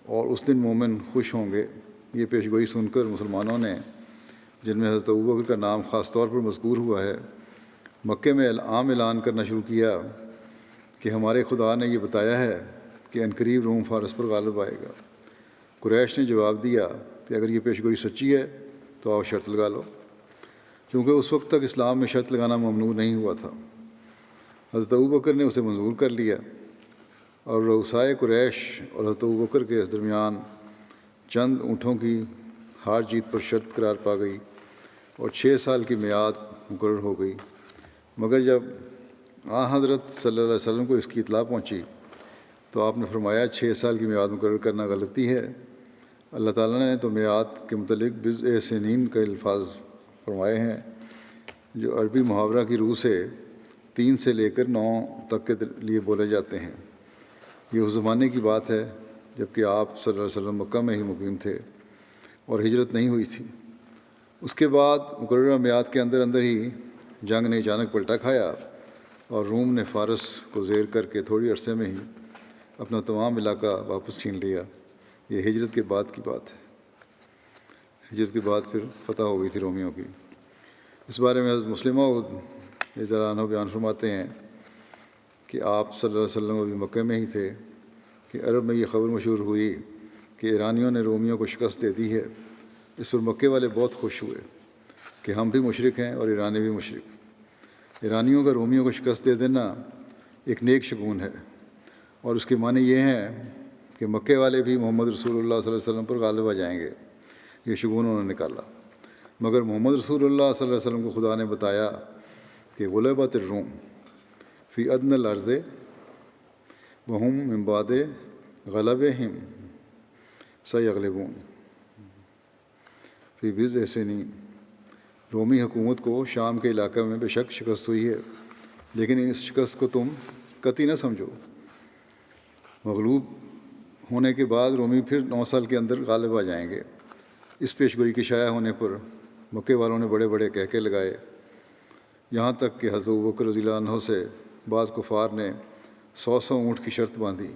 Speaker 1: اور اس دن مومن خوش ہوں گے۔ یہ پیش گوئی سن کر مسلمانوں نے، جن میں حضرت ابوبکر کا نام خاص طور پر مذکور ہوا ہے، مکے میں عام اعلان کرنا شروع کیا کہ ہمارے خدا نے یہ بتایا ہے کہ عنقریب روم فارس پر غالب آئے گا۔ قریش نے جواب دیا کہ اگر یہ پیش گوئی سچی ہے تو آؤ شرط لگا لو، کیونکہ اس وقت تک اسلام میں شرط لگانا ممنوع نہیں ہوا تھا۔ حضرت ابوبکر نے اسے منظور کر لیا، اور رؤسائے قریش اور حضرت ابوبکر کے درمیان چند اونٹوں کی ہار جیت پر شرط قرار پا گئی اور 6 سال کی میعاد مقرر ہو گئی۔ مگر جب حضرت صلی اللہ علیہ وسلم کو اس کی اطلاع پہنچی تو آپ نے فرمایا 6 سال کی میعاد مقرر کرنا غلطی ہے۔ اللہ تعالیٰ نے تو میعاد کے متعلق بضع سنین کا الفاظ فرمائے ہیں، جو عربی محاورہ کی روح سے 3 سے لے کر 9 تک کے لیے بولے جاتے ہیں۔ یہ اس زمانے کی بات ہے جب کہ آپ صلی اللہ علیہ وسلم مکہ میں ہی مقیم تھے اور ہجرت نہیں ہوئی تھی۔ اس کے بعد مقررہ میعاد کے اندر ہی جنگ نے اچانک پلٹا کھایا اور روم نے فارس کو زیر کر کے تھوڑی عرصے میں ہی اپنا تمام علاقہ واپس چھین لیا۔ یہ ہجرت کے بعد کی بات ہے۔ ہجرت کے بعد پھر فتح ہو گئی تھی رومیوں کی۔ اس بارے میں حضرت مسلمہ رضی اللہ عنہ بیان فرماتے ہیں کہ آپ صلی اللہ علیہ وسلم ابھی مکے میں ہی تھے کہ عرب میں یہ خبر مشہور ہوئی کہ ایرانیوں نے رومیوں کو شکست دے دی ہے۔ اس پر مکے والے بہت خوش ہوئے کہ ہم بھی مشرک ہیں اور ایرانی بھی مشرک۔ ایرانیوں کا رومیوں کو شکست دے دینا ایک نیک شگون ہے، اور اس کے معنی یہ ہیں کہ مکے والے بھی محمد رسول اللہ صلی اللہ علیہ وسلم پر غالب آ جائیں گے۔ یہ شگون انہوں نے نکالا۔ مگر محمد رسول اللہ صلی اللہ علیہ وسلم کو خدا نے بتایا کہ غلبت الروم فی ادنی الارض وہم من بعد غلبہم سیغلبون فی بضع سنین۔ رومی حکومت کو شام کے علاقے میں بے شک شکست ہوئی ہے، لیکن اس شکست کو تم قطعی نہ سمجھو۔ مغلوب ہونے کے بعد رومی پھر 9 سال کے اندر غالب آ جائیں گے۔ اس پیشگوئی کے شائع ہونے پر مکے والوں نے بڑے بڑے کہکے لگائے، یہاں تک کہ حضرت ابوبکر رضی اللہ عنہ سے بعض کفار نے 100 اونٹ کی شرط باندھی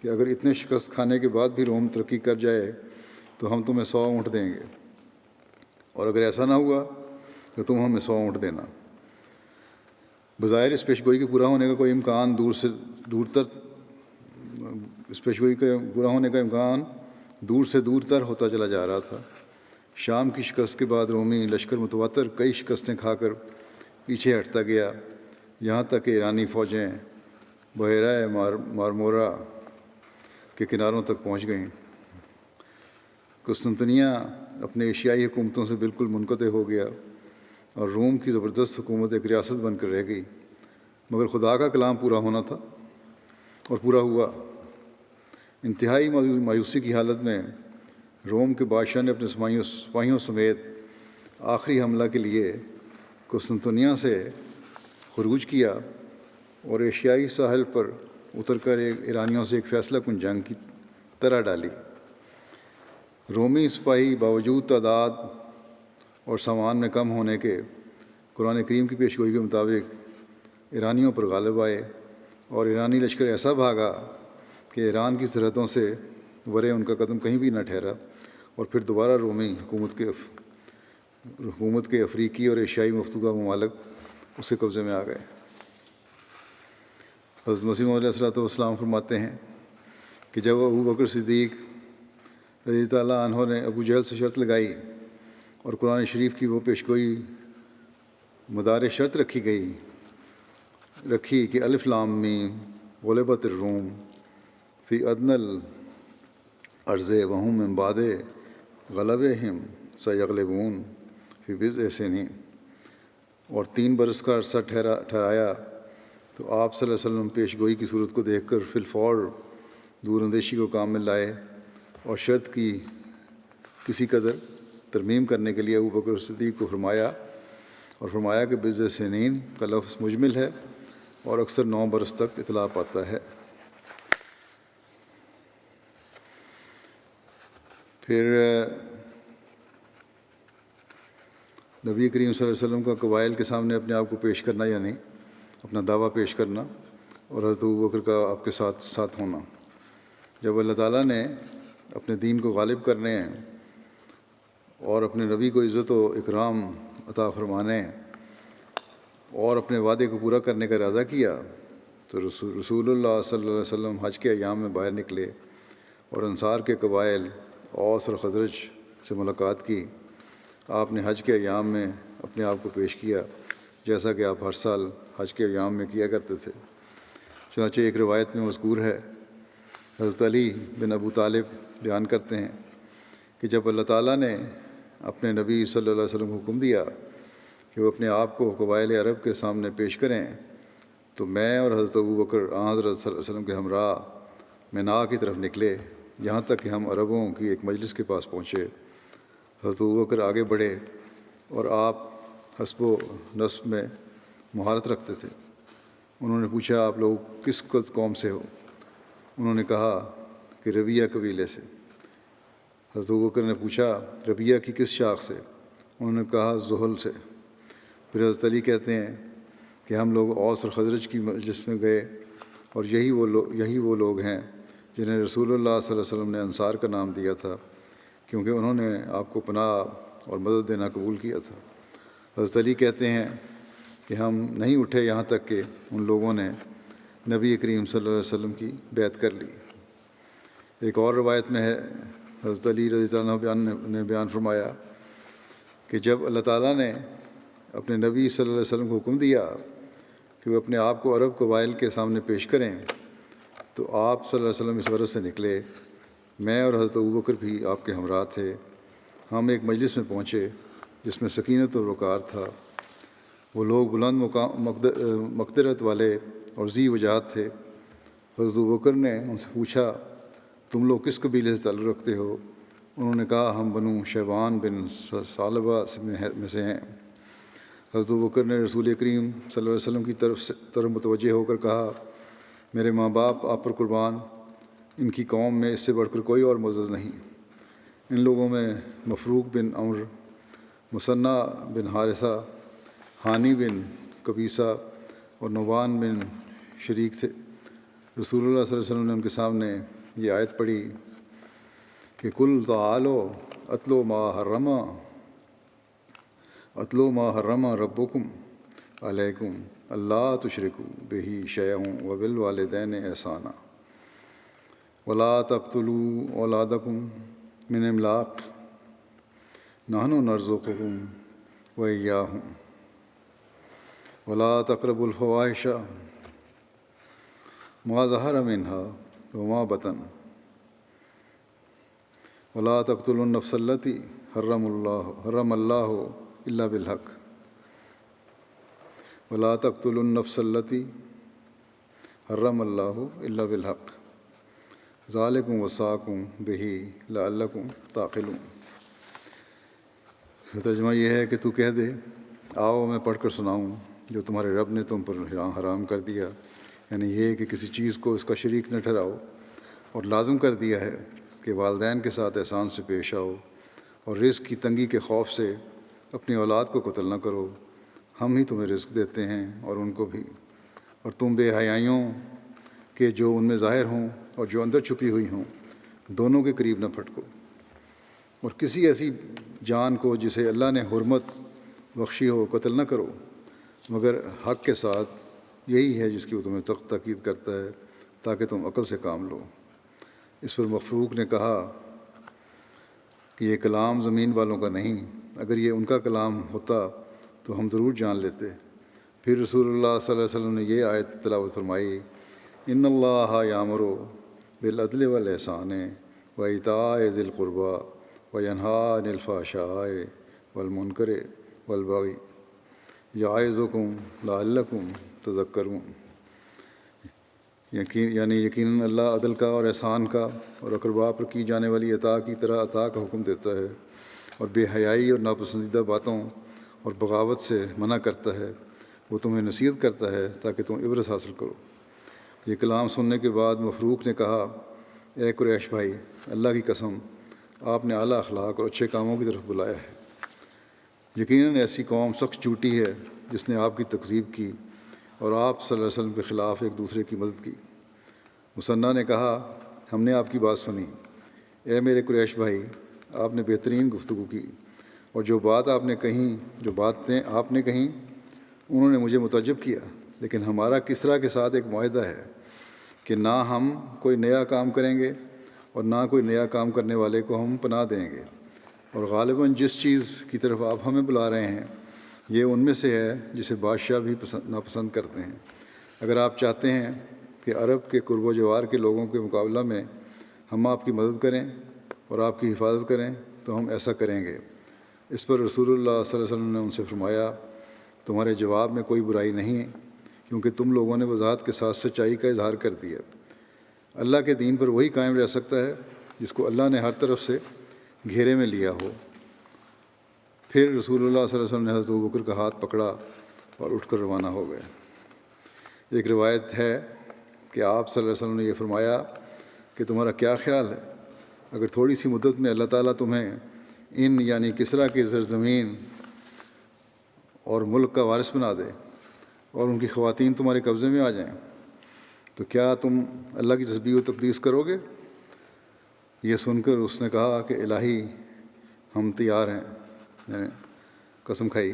Speaker 1: کہ اگر اتنے شکست کھانے کے بعد بھی روم ترقی کر جائے تو ہم تمہیں 100 اونٹ دیں گے، اور اگر ایسا نہ ہوا تو تم ہمیں 100 اونٹ دینا۔ بظاہر اس پیشگوئی کے پورا ہونے کا کوئی امکان دور سے دور تر ہوتا چلا جا رہا تھا۔ شام کی شکست کے بعد رومی لشکر متواتر کئی شکستیں کھا کر پیچھے ہٹتا گیا، یہاں تک کہ ایرانی فوجیں بحیرہ مارمورا کے کناروں تک پہنچ گئیں۔ قسطنطنیہ اپنے ایشیائی حکومتوں سے بالکل منقطع ہو گیا اور روم کی زبردست حکومت ایک ریاست بن کر رہ گئی۔ مگر خدا کا کلام پورا ہونا تھا اور پورا ہوا۔ انتہائی مایوسی کی حالت میں روم کے بادشاہ نے اپنے سپاہیوں سمیت آخری حملہ کے لیے قسطنطنیہ سے خروج کیا اور ایشیائی ساحل پر اتر کر ایرانیوں سے ایک فیصلہ کن جنگ کی طرح ڈالی۔ رومی سپاہی باوجود تعداد اور سامان میں کم ہونے کے قرآن کریم کی پیشگوئی کے مطابق ایرانیوں پر غالب آئے، اور ایرانی لشکر ایسا بھاگا کہ ایران کی سرحدوں سے ورے ان کا قدم کہیں بھی نہ ٹھہرا، اور پھر دوبارہ رومی حکومت کے افریقی اور ایشیائی مفتوحہ ممالک اس کے قبضے میں آ گئے۔ حضرت مسیح علیہ السلام فرماتے ہیں کہ جب ابوبکر صدیق رضی اللہ عنہ نے ابو جہل سے شرط لگائی اور قرآن شریف کی وہ پیشگوئی مدار شرط رکھی کہ الف لام میم غلبت الروم فی ادنی الارض وہم من بعد غلبہم سیغلبون فی بضع سنین، اور 3 برس کا عرصہ ٹھہرایا، تو آپ صلی اللہ علیہ وسلم پیشگوئی کی صورت کو دیکھ کر فی الفور دور اندیشی کو کام میں لائے اور شرط کی کسی قدر ترمیم کرنے کے لیے ابوبکر صدیق کو فرمایا کہ بضع سنین کا لفظ مجمل ہے اور اکثر 9 برس تک اطلاق پاتا ہے۔ پھر نبی کریم صلی اللہ علیہ وسلم کا قبائل کے سامنے اپنے آپ کو پیش کرنا، یعنی اپنا دعویٰ پیش کرنا، اور حضرت ابوبکر کا آپ کے ساتھ ہونا۔ جب اللہ تعالیٰ نے اپنے دین کو غالب کرنے اور اپنے نبی کو عزت و اکرام عطا فرمانے اور اپنے وعدے کو پورا کرنے کا ارادہ کیا تو رسول اللہ صلی اللہ علیہ وسلم حج کے ایام میں باہر نکلے اور انصار کے قبائل اوس اور خزرج سے ملاقات کی۔ آپ نے حج کے ایام میں اپنے آپ کو پیش کیا جیسا کہ آپ ہر سال حج کے ایام میں کیا کرتے تھے۔ چنانچہ ایک روایت میں مذکور ہے، حضرت علی بن ابو طالب بیان کرتے ہیں کہ جب اللہ تعالیٰ نے اپنے نبی صلی اللہ علیہ وسلم کو حکم دیا کہ وہ اپنے آپ کو قبائل عرب کے سامنے پیش کریں تو میں اور حضرت ابوبکر حضرت صلی اللہ علیہ وسلم کے ہمراہ مینا کی طرف نکلے، یہاں تک کہ ہم عربوں کی ایک مجلس کے پاس پہنچے۔ حضرت ابوبکر آگے بڑھے اور آپ حسب و نسب میں مہارت رکھتے تھے۔ انہوں نے پوچھا، آپ لوگ کس قوم سے ہو؟ انہوں نے کہا کہ ربیہ قبیلے سے۔ حضرت ابوبکر نے پوچھا، ربیہ کی کس شاخ سے؟ انہوں نے کہا زحل سے۔ پھر حضرت علی کہتے ہیں کہ ہم لوگ اوس اور خزرج کی مجلس میں گئے اور یہی وہ لوگ ہیں جنہیں رسول اللہ صلی اللہ علیہ وسلم نے انصار کا نام دیا تھا، کیونکہ انہوں نے آپ کو پناہ اور مدد دینا قبول کیا تھا۔ حضرت علی کہتے ہیں کہ ہم نہیں اٹھے یہاں تک کہ ان لوگوں نے نبی کریم صلی اللہ علیہ وسلم کی بیعت کر لی۔ ایک اور روایت میں ہے، حضرت علی رضی اللہ عنہ نے بیان فرمایا کہ جب اللہ تعالیٰ نے اپنے نبی صلی اللہ علیہ وسلم کو حکم دیا کہ وہ اپنے آپ کو عرب قبائل کے سامنے پیش کریں تو آپ صلی اللہ علیہ وسلم اس غرض سے نکلے۔ میں اور حضرت ابوبکر بھی آپ کے ہمراہ تھے۔ ہم ایک مجلس میں پہنچے جس میں سکینت و وقار تھا۔ وہ لوگ بلند مقدرت والے اور ذی وجاہت تھے۔ حضرت ابوبکر نے ان سے پوچھا، تم لوگ کس قبیلے سے تعلق رکھتے ہو؟ انہوں نے کہا، ہم بنو شیبان بن ثعلبہ میں سے ہیں۔ حضرت ابوبکر نے رسول کریم صلی اللہ علیہ وسلم کی طرف متوجہ ہو کر کہا، میرے ماں باپ آپ پر قربان، ان کی قوم میں اس سے بڑھ کر کوئی اور معزز نہیں۔ ان لوگوں میں مفروق بن عمر، مثنہ بن حارثہ، ہانی بن قبیصہ اور نوبان بن شریک تھے۔ رسول اللہ صلی اللہ علیہ وسلم نے ان کے سامنے یہ آیت پڑھی کہ قل تعالوا اتلو ما حرم ربکم علیکم اللہ تشرکوا بہ شیئا وبالوالدین احسانا ولا تقتلوا اولادکم من املاق نحن نرزقکم وإیاہم ولا تقربوا الفواحش ما ظہر منها وما بطن ولا تقتلوا النفس التي حرم اللہ الا بالحق ولا تقتلوا النفس التي حرم اللہ الا بالحق ذالکم وصاکم بہ لعلکم تعقلون۔ ترجمہ یہ ہے کہ تو کہہ دے، آؤ میں پڑھ کر سناؤں جو تمہارے رب نے تم پر حرام کر دیا، یعنی یہ کہ کسی چیز کو اس کا شریک نہ ٹھہراؤ، اور لازم کر دیا ہے کہ والدین کے ساتھ احسان سے پیش آؤ، اور رزق کی تنگی کے خوف سے اپنی اولاد کو قتل نہ کرو۔ ہم ہی تمہیں رزق دیتے ہیں اور ان کو بھی، اور تم بے حیائیوں کہ جو ان میں ظاہر ہوں اور جو اندر چھپی ہوئی ہوں دونوں کے قریب نہ پھٹکو، اور کسی ایسی جان کو جسے اللہ نے حرمت بخشی ہو قتل نہ کرو، مگر حق کے ساتھ، یہی ہے جس کی وہ تمہیں تاکید کرتا ہے تاکہ تم عقل سے کام لو۔ اس پر مفروق نے کہا کہ یہ کلام زمین والوں کا نہیں، اگر یہ ان کا کلام ہوتا تو ہم ضرور جان لیتے۔ پھر رسول اللہ صلی اللہ علیہ وسلم نے یہ آیت تلاوت فرمائی، ان اللہ یامر بالعدل والاحسان وایتاء ذی القربی وینہیٰ عن الفحشاء والمنکر والبغی یعظکم لعلکم تذکرون۔ یعنی یقیناً اللہ عدل کا اور احسان کا اور اقربا پر کی جانے والی عطا کی طرح عطا کا حکم دیتا ہے، اور بے حیائی اور ناپسندیدہ باتوں اور بغاوت سے منع کرتا ہے۔ وہ تمہیں نصیحت کرتا ہے تاکہ تم عبرت حاصل کرو۔ یہ کلام سننے کے بعد مفروق نے کہا، اے قریش بھائی، اللہ کی قسم، آپ نے اعلیٰ اخلاق اور اچھے کاموں کی طرف بلایا ہے۔ یقیناً ایسی قوم سخت جھوٹی ہے جس نے آپ کی تکذیب کی اور آپ صلی اللہ علیہ وسلم کے خلاف ایک دوسرے کی مدد کی۔ مثنیٰ نے کہا، ہم نے آپ کی بات سنی، اے میرے قریش بھائی، آپ نے بہترین گفتگو کی، اور جو باتیں آپ نے کہیں انہوں نے مجھے متعجب کیا، لیکن ہمارا کسریٰ کے ساتھ ایک معاہدہ ہے کہ نہ ہم کوئی نیا کام کریں گے اور نہ کوئی نیا کام کرنے والے کو ہم پناہ دیں گے، اور غالباً جس چیز کی طرف آپ ہمیں بلا رہے ہیں یہ ان میں سے ہے جسے بادشاہ بھی ناپسند کرتے ہیں۔ اگر آپ چاہتے ہیں کہ عرب کے قرب و جوار کے لوگوں کے مقابلہ میں ہم آپ کی مدد کریں اور آپ کی حفاظت کریں تو ہم ایسا کریں گے۔ اس پر رسول اللہ صلی اللہ علیہ وسلم نے ان سے فرمایا، تمہارے جواب میں کوئی برائی نہیں ہے، کیونکہ تم لوگوں نے وضاحت کے ساتھ سچائی کا اظہار کر دیا۔ اللہ کے دین پر وہی قائم رہ سکتا ہے جس کو اللہ نے ہر طرف سے گھیرے میں لیا ہو۔ پھر رسول اللہ صلی اللہ علیہ وسلم نے حضرت ابوبکر کا ہاتھ پکڑا اور اٹھ کر روانہ ہو گئے۔ ایک روایت ہے کہ آپ صلی اللہ علیہ وسلم نے یہ فرمایا کہ تمہارا کیا خیال ہے اگر تھوڑی سی مدت میں اللہ تعالیٰ تمہیں ان یعنی کسریٰ کی سرزمین اور ملک کا وارث بنا دے اور ان کی خواتین تمہارے قبضے میں آ جائیں، تو کیا تم اللہ کی تسبیح و تقدیس کرو گے؟ یہ سن کر اس نے کہا کہ الہی ہم تیار ہیں، یعنی قسم کھائی۔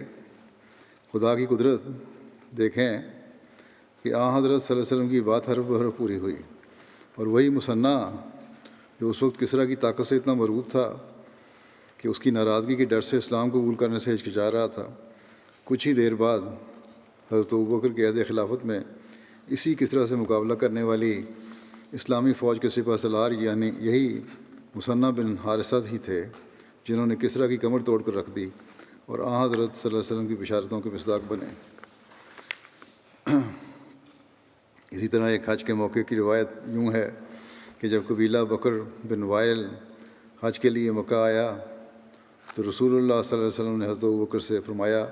Speaker 1: خدا کی قدرت دیکھیں کہ حضرت صلی اللہ علیہ وسلم کی بات حرف بحرف پوری ہوئی، اور وہی مثنیٰ جو اس وقت کسریٰ کی طاقت سے اتنا مرعوب تھا کہ اس کی ناراضگی کے ڈر سے اسلام قبول کرنے سے ہچکچا رہا تھا، کچھ ہی دیر بعد حضرت ابوبکر کے عہد خلافت میں اسی کسریٰ سے مقابلہ کرنے والی اسلامی فوج کے سپہ سالار یعنی یہی مثنیٰ بن حارثہ ہی تھے جنہوں نے کسریٰ کی کمر توڑ کر رکھ دی اور حضرت صلی اللہ علیہ وسلم کی بشارتوں کے مصداق بنے۔ اسی طرح ایک حج کے موقع کی روایت یوں ہے کہ جب قبیلہ بکر بن وائل حج کے لیے مکہ آیا تو رسول اللہ صلی اللہ علیہ وسلم نے حضرت ابوبکر سے فرمایا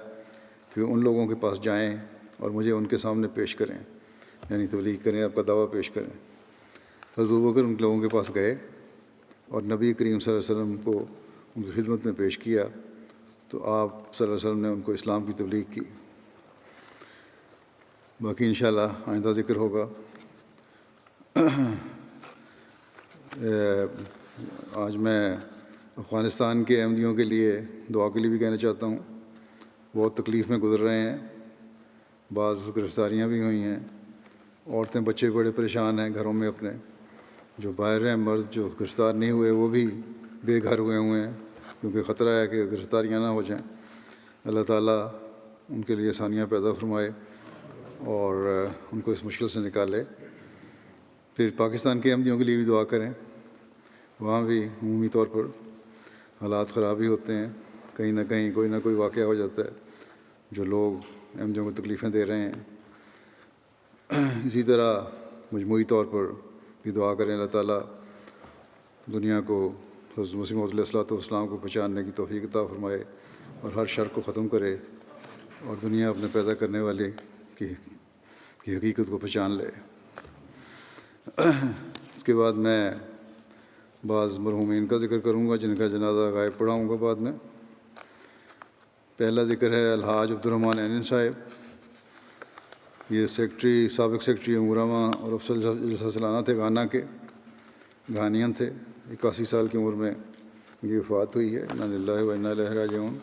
Speaker 1: کہ ان لوگوں کے پاس جائیں اور مجھے ان کے سامنے پیش کریں، یعنی تبلیغ کریں، آپ کا دعویٰ پیش کریں۔ حضرت ابوبکر ان لوگوں کے پاس گئے اور نبی کریم صلی اللہ علیہ وسلم کو ان کی خدمت میں پیش کیا تو آپ صلی اللہ علیہ وسلم نے ان کو اسلام کی تبلیغ کی۔ باقی انشاءاللہ آئندہ ذکر ہوگا۔ آج میں افغانستان کے احمدیوں کے لیے دعا کے لیے بھی کہنا چاہتا ہوں۔ بہت تکلیف میں گزر رہے ہیں، بعض گرفتاریاں بھی ہوئی ہیں، عورتیں بچے بڑے پریشان ہیں گھروں میں اپنے، جو باہر ہیں مرد جو گرفتار نہیں ہوئے وہ بھی بے گھر ہوئے ہیں کیونکہ خطرہ ہے کہ گرفتاریاں نہ ہو جائیں۔ اللہ تعالیٰ ان کے لیے آسانیاں پیدا فرمائے اور ان کو اس مشکل سے نکالے۔ پھر پاکستان کے احمدیوں کے لیے بھی دعا کریں، وہاں بھی عمومی طور پر حالات خراب ہی ہوتے ہیں، کہیں نہ کہیں کوئی نہ کوئی واقعہ ہو جاتا ہے جو لوگ احمدیوں کو تکلیفیں دے رہے ہیں۔ اسی طرح مجموعی طور پر بھی دعا کریں اللہ تعالیٰ دنیا کو حضرت مسیح موعود علیہ الصلوۃ والسلام کو پہچاننے کی توفیق عطا فرمائے اور ہر شر کو ختم کرے اور دنیا اپنے پیدا کرنے والے کی حقیقت کو پہچان لے۔ اس کے بعد میں بعض مرحومین کا ذکر کروں گا جن کا جنازہ غائب پڑھاؤں گا بعد میں۔ پہلا ذکر ہے الحاج عبدالرحمٰن عینن صاحب، یہ سابق سیکٹری امور عامہ اور افسر جلسہ سالانہ تھے، گھانا کے گھانین تھے۔ 81 سال کی عمر میں یہ وفات ہوئی ہے، انا للہ و انا الیہ راجعون۔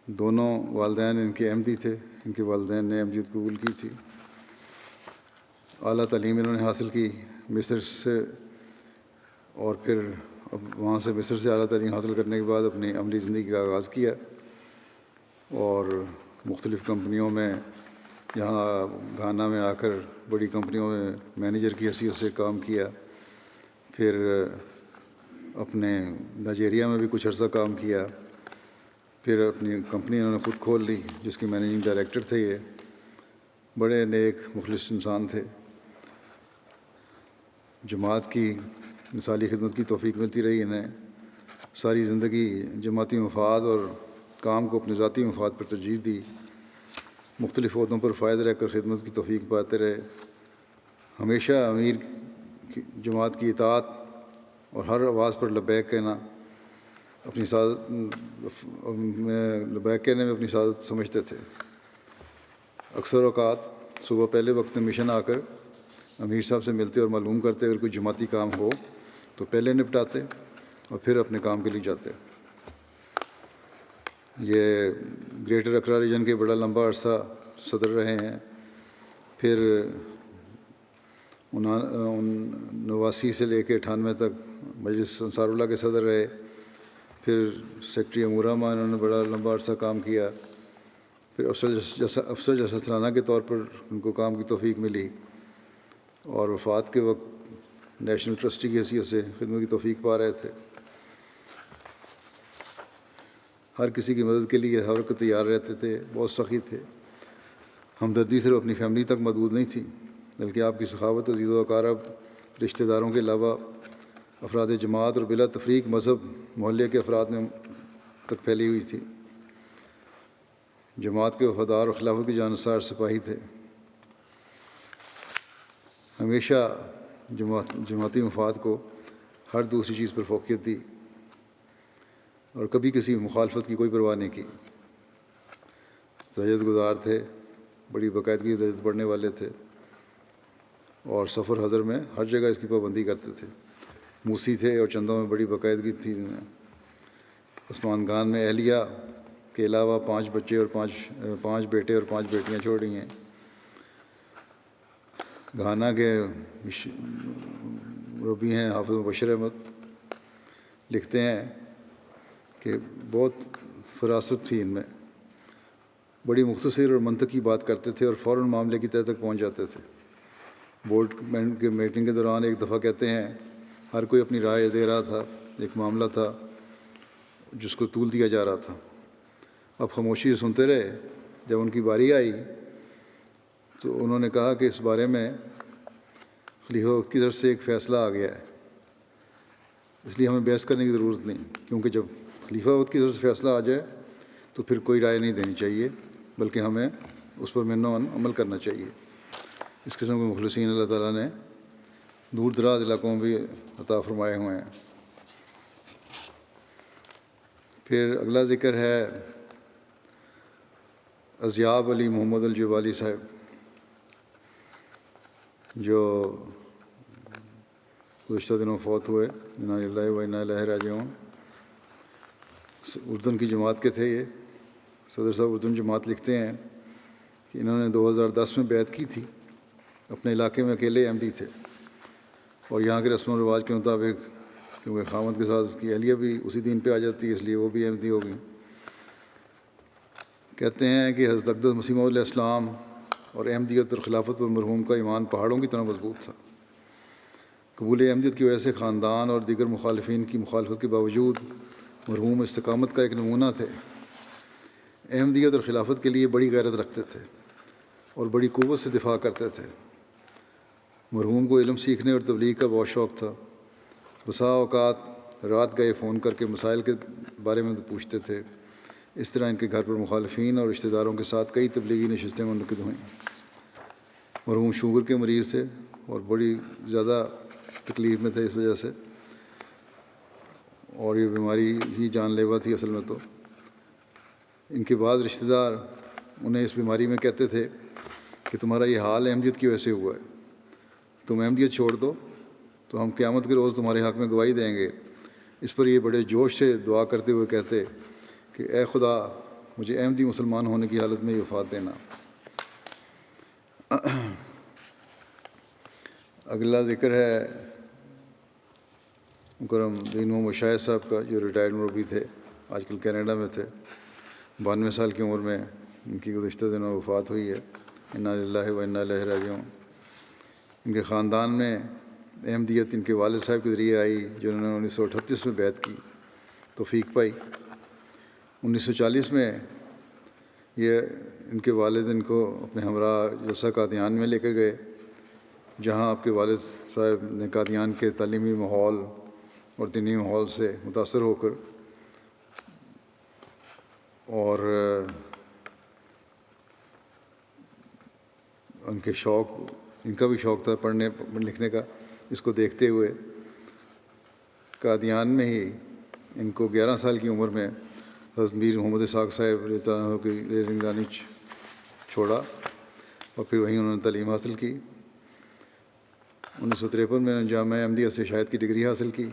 Speaker 1: دونوں والدین ان کے احمدی تھے، ان کے والدین نے احمدیت قبول کی تھی۔ اعلیٰ تعلیم انہوں نے حاصل کی مصر سے، اور پھر وہاں سے مصر سے اعلیٰ تعلیم حاصل کرنے کے بعد اپنی عملی زندگی کا آغاز کیا اور مختلف کمپنیوں میں، یہاں گھانا میں آ کر بڑی کمپنیوں میں مینیجر کی حیثیت سے کام کیا۔ پھر اپنے نائجیریا میں بھی کچھ عرصہ کام کیا، پھر اپنی کمپنی انہوں نے خود کھول لی جس کے مینیجنگ ڈائریکٹر تھے۔ یہ بڑے نیک مخلص انسان تھے۔ جماعت کی مثالی خدمت کی توفیق ملتی رہی انہیں، ساری زندگی جماعتی مفاد اور کام کو اپنے ذاتی مفاد پر ترجیح دی، مختلف عہدوں پر فائز رہ کر خدمت کی توفیق پاتے رہے، ہمیشہ امیر جماعت کی اطاعت اور ہر آواز پر لبیک کہنا اپنی سعادت لبیک کہنے میں اپنی سعادت سمجھتے تھے۔ اکثر اوقات صبح پہلے وقت میں مشن آ کر امیر صاحب سے ملتے اور معلوم کرتے اگر کوئی جماعتی کام ہو تو پہلے نپٹاتے اور پھر اپنے کام کے لیے جاتے۔ یہ گریٹر اکرا ریجن کے بڑا لمبا عرصہ صدر رہے ہیں، پھر 89 سے لے کے 98 تک مجلس انصار اللہ کے صدر رہے، پھر سیکٹری امور عامہ انہوں نے بڑا لمبا عرصہ کام کیا، پھر افسر جلسہ سالانہ کے طور پر ان کو کام کی توفیق ملی، اور وفات کے وقت نیشنل ٹرسٹی کی حیثیت سے خدمت کی توفیق پا رہے تھے۔ ہر کسی کی مدد کے لیے ہر وقت تیار رہتے تھے، بہت سخی تھے۔ ہمدردی صرف اپنی فیملی تک محدود نہیں تھی، بلکہ آپ کی سخاوت عزیز و اقارب رشتہ داروں کے علاوہ افراد جماعت اور بلا تفریق مذہب محلے کے افراد میں تک پھیلی ہوئی تھی۔ جماعت کے وفادار اور خلافت کے جانثار سپاہی تھے، ہمیشہ جماعتی مفاد کو ہر دوسری چیز پر فوقیت دی اور کبھی کسی مخالفت کی کوئی پرواہ نہیں کی۔ تہجد گزار تھے، بڑی باقاعدگی سے تہجد پڑھنے والے تھے، اور سفر حضر میں ہر جگہ اس کی پابندی کرتے تھے۔ موسی تھے اور چندوں میں بڑی باقاعدگی تھی۔ عثمان خان میں اہلیہ کے علاوہ 5 بچے اور 5 بیٹے اور 5 بیٹیاں چھوڑی ہیں۔ گھانا کے مربی ہیں حافظ مبشر احمد، لکھتے ہیں کہ بہت فراست تھی ان میں، بڑی مختصر اور منطقی بات کرتے تھے اور فوراً معاملے کی تہہ تک پہنچ جاتے تھے۔ بورڈ کے میٹنگ کے دوران ایک دفعہ کہتے ہیں ہر کوئی اپنی رائے دے رہا تھا، ایک معاملہ تھا جس کو طول دیا جا رہا تھا، اب خاموشی سے سنتے رہے۔ جب ان کی باری آئی تو انہوں نے کہا کہ اس بارے میں خلیفہ وقت کی طرف سے ایک فیصلہ آ گیا ہے، اس لیے ہمیں بحث کرنے کی ضرورت نہیں، کیونکہ جب خلیفہ وقت کی طرف سے فیصلہ آ جائے تو پھر کوئی رائے نہیں دینی چاہیے، بلکہ ہمیں اس پر من و عمل کرنا چاہیے۔ اس قسم کے مخلصین اللہ تعالیٰ نے دور دراز علاقوں میں بھی عطا فرمائے ہوئے ہیں۔ پھر اگلا ذکر ہے اضیاب علی محمد الجوالی صاحب، جو گزشتہ دنوں فوت ہوئے، انا للہ و انا الیہ راجعون۔ اردن کی جماعت کے تھے یہ۔ صدر صاحب اردن جماعت لکھتے ہیں کہ انہوں نے 2010 میں بیعت کی تھی، اپنے علاقے میں اکیلے احمدی تھے، اور یہاں کے رسم و رواج کے مطابق کیونکہ خامد کے ساتھ اس کی اہلیہ بھی اسی دین پہ آ جاتی ہے، اس لیے وہ بھی احمدی ہو گئی۔ کہتے ہیں کہ حضرت اقدس مسیح موعود علیہ السلام اور احمدیت اور خلافت پر مرحوم کا ایمان پہاڑوں کی طرح مضبوط تھا۔ قبول احمدیت کی وجہ سے خاندان اور دیگر مخالفین کی مخالفت کے باوجود مرحوم استقامت کا ایک نمونہ تھے۔ احمدیت اور خلافت کے لیے بڑی غیرت رکھتے تھے اور بڑی قوت سے دفاع کرتے تھے۔ مرحوم کو علم سیکھنے اور تبلیغ کا بہت شوق تھا۔ بسا اوقات رات گئے فون کر کے مسائل کے بارے میں پوچھتے تھے۔ اس طرح ان کے گھر پر مخالفین اور رشتہ داروں کے ساتھ کئی تبلیغی نشستیں منعقد ہوئیں۔ مرحوم شوگر کے مریض تھے اور بڑی زیادہ تکلیف میں تھے اس وجہ سے، اور یہ بیماری ہی جان لیوا تھی اصل میں تو۔ ان کے بعض رشتہ دار انہیں اس بیماری میں کہتے تھے کہ تمہارا یہ حال احمدیت کی وجہ سے ہوا ہے، تم احمدیت چھوڑ دو تو ہم قیامت کے روز تمہارے حق میں گواہی دیں گے۔ اس پر یہ بڑے جوش سے دعا کرتے ہوئے کہتے کہ اے خدا، مجھے احمدی مسلمان ہونے کی حالت میں وفات دینا۔ اگلا ذکر ہے مکرم دین محمد شاہد صاحب کا، جو ریٹائرڈ مربی تھے، آج کل کینیڈا میں تھے۔ 92 سال کی عمر میں ان کی گزشتہ دنوں وفات ہوئی ہے۔ انا للہ و انا الیہ راجعون۔ ان کے خاندان میں احمدیت ان کے والد صاحب کے ذریعے آئی، جنہوں نے 1938 میں بیعت کی، توفیق پائی۔ 1940 میں یہ ان کے والد ان کو اپنے ہمراہ جلسہ قادیان میں لے کے گئے، جہاں آپ کے والد صاحب نے قادیان کے تعلیمی ماحول اور دینی ماحول سے متاثر ہو کر اور ان کا بھی شوق تھا پڑھنے لکھنے کا، اس کو دیکھتے ہوئے قادیان میں ہی ان کو 11 سال کی عمر میں حضرت میر محمد اسحاق صاحب رضی اللہ عنہ کی نگرانی چھوڑا، اور پھر وہیں انہوں نے تعلیم حاصل کی۔ 1953 میں انہوں نے جامعہ احمدیہ سے شاہد کی ڈگری حاصل کی.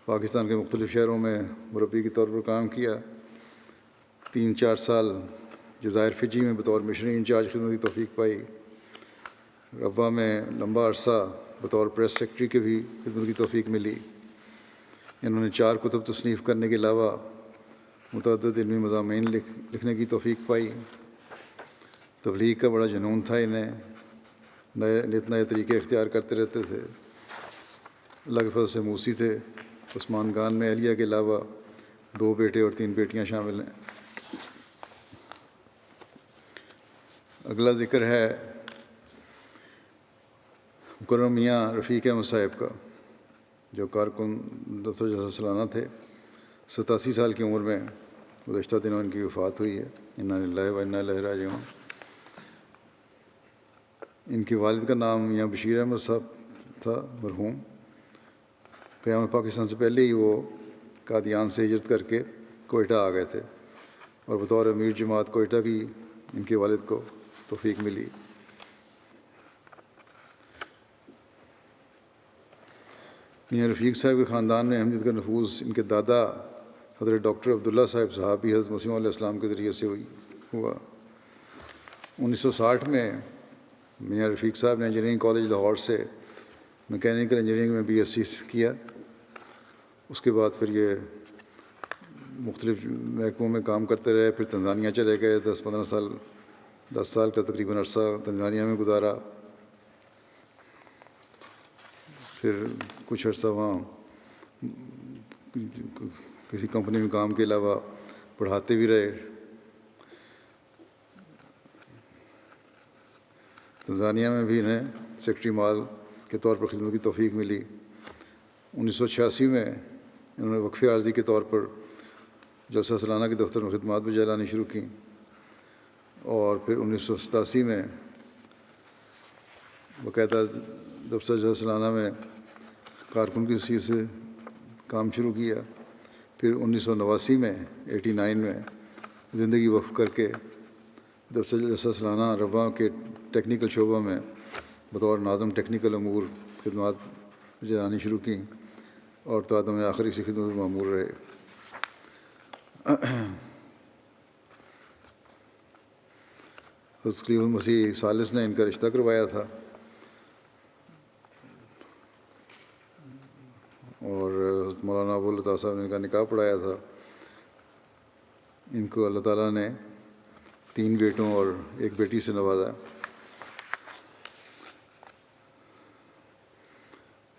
Speaker 1: پاکستان کے مختلف شہروں میں مربی کے طور پر کام کیا. 3-4 سال جزائر فجی میں بطور مشنری انچارج خدمت کی توفیق پائی. ربوہ میں لمبا عرصہ بطور پریس سیکرٹری کے بھی خدمت کی توفیق ملی. انہوں نے 4 کتب تصنیف کرنے کے علاوہ متعدد علمی مضامین لکھنے کی توفیق پائی. تبلیغ کا بڑا جنون تھا انہیں، نئے طریقے اختیار کرتے رہتے تھے. اللہ کے فضل سے موسی تھے. عثمان خان میں اہلیہ کے علاوہ 2 بیٹے اور 3 بیٹیاں شامل ہیں. اگلا ذکر ہے مکرم میاں رفیق احمد صاحب کا، جو کارکن دفتر جلسہ سالانہ تھے. 87 سال کی عمر میں گزشتہ دنوں ان کی وفات ہوئی ہے. انا للہ و انا الیہ راجعون. ان کے والد کا نام میاں بشیر احمد صاحب تھا مرحوم. قیام پاکستان سے پہلے ہی وہ قادیان سے ہجرت کر کے کوئٹہ آ گئے تھے، اور بطور امیر جماعت کوئٹہ کی ان کے والد کو توفیق ملی. میاں رفیق صاحب کے خاندان میں احمدیت کا نفوذ ان کے دادا حضرت ڈاکٹر عبداللہ صاحب صحابی حضرت مسیح علیہ السلام کے ذریعے سے ہوا. 1960 میں میاں رفیق صاحب نے انجینئرنگ کالج لاہور سے میکینیکل انجینئرنگ میں بی ایس سی کیا. اس کے بعد پھر یہ مختلف محکموں میں کام کرتے رہے. پھر تنزانیہ چلے گئے. 10 سال کا تقریباً عرصہ تنزانیہ میں گزارا. پھر کچھ عرصہ وہاں کسی کمپنی میں کام کے علاوہ پڑھاتے بھی رہے. تنزانیہ میں بھی انہیں سیکرٹری مال کے طور پر خدمت کی توفیق ملی. 1986 میں انہوں نے وقفے عارضی کے طور پر جلسہ سالانہ کے دفتر میں خدمات بجا لانی شروع کیں، اور پھر 1987 میں باقاعدہ دفتر جلسہ سالانہ میں کارکن کی حیثیت سے کام شروع کیا. پھر 1989 میں 89 میں زندگی وقف کر کے دفتر جلسہ سالانہ ربوہ کے ٹیکنیکل شعبہ میں بطور ناظم ٹیکنیکل امور خدمات جانی شروع کیں، اور تعدم آخری سے خدمت مامور رہے. حضرت خلیفہ مسیح ثالث نے ان کا رشتہ کروایا تھا، اور مولانا ابو العطا صاحب نے ان کا نکاح پڑھایا تھا. ان کو اللہ تعالیٰ نے 3 بیٹوں اور 1 بیٹی سے نوازا.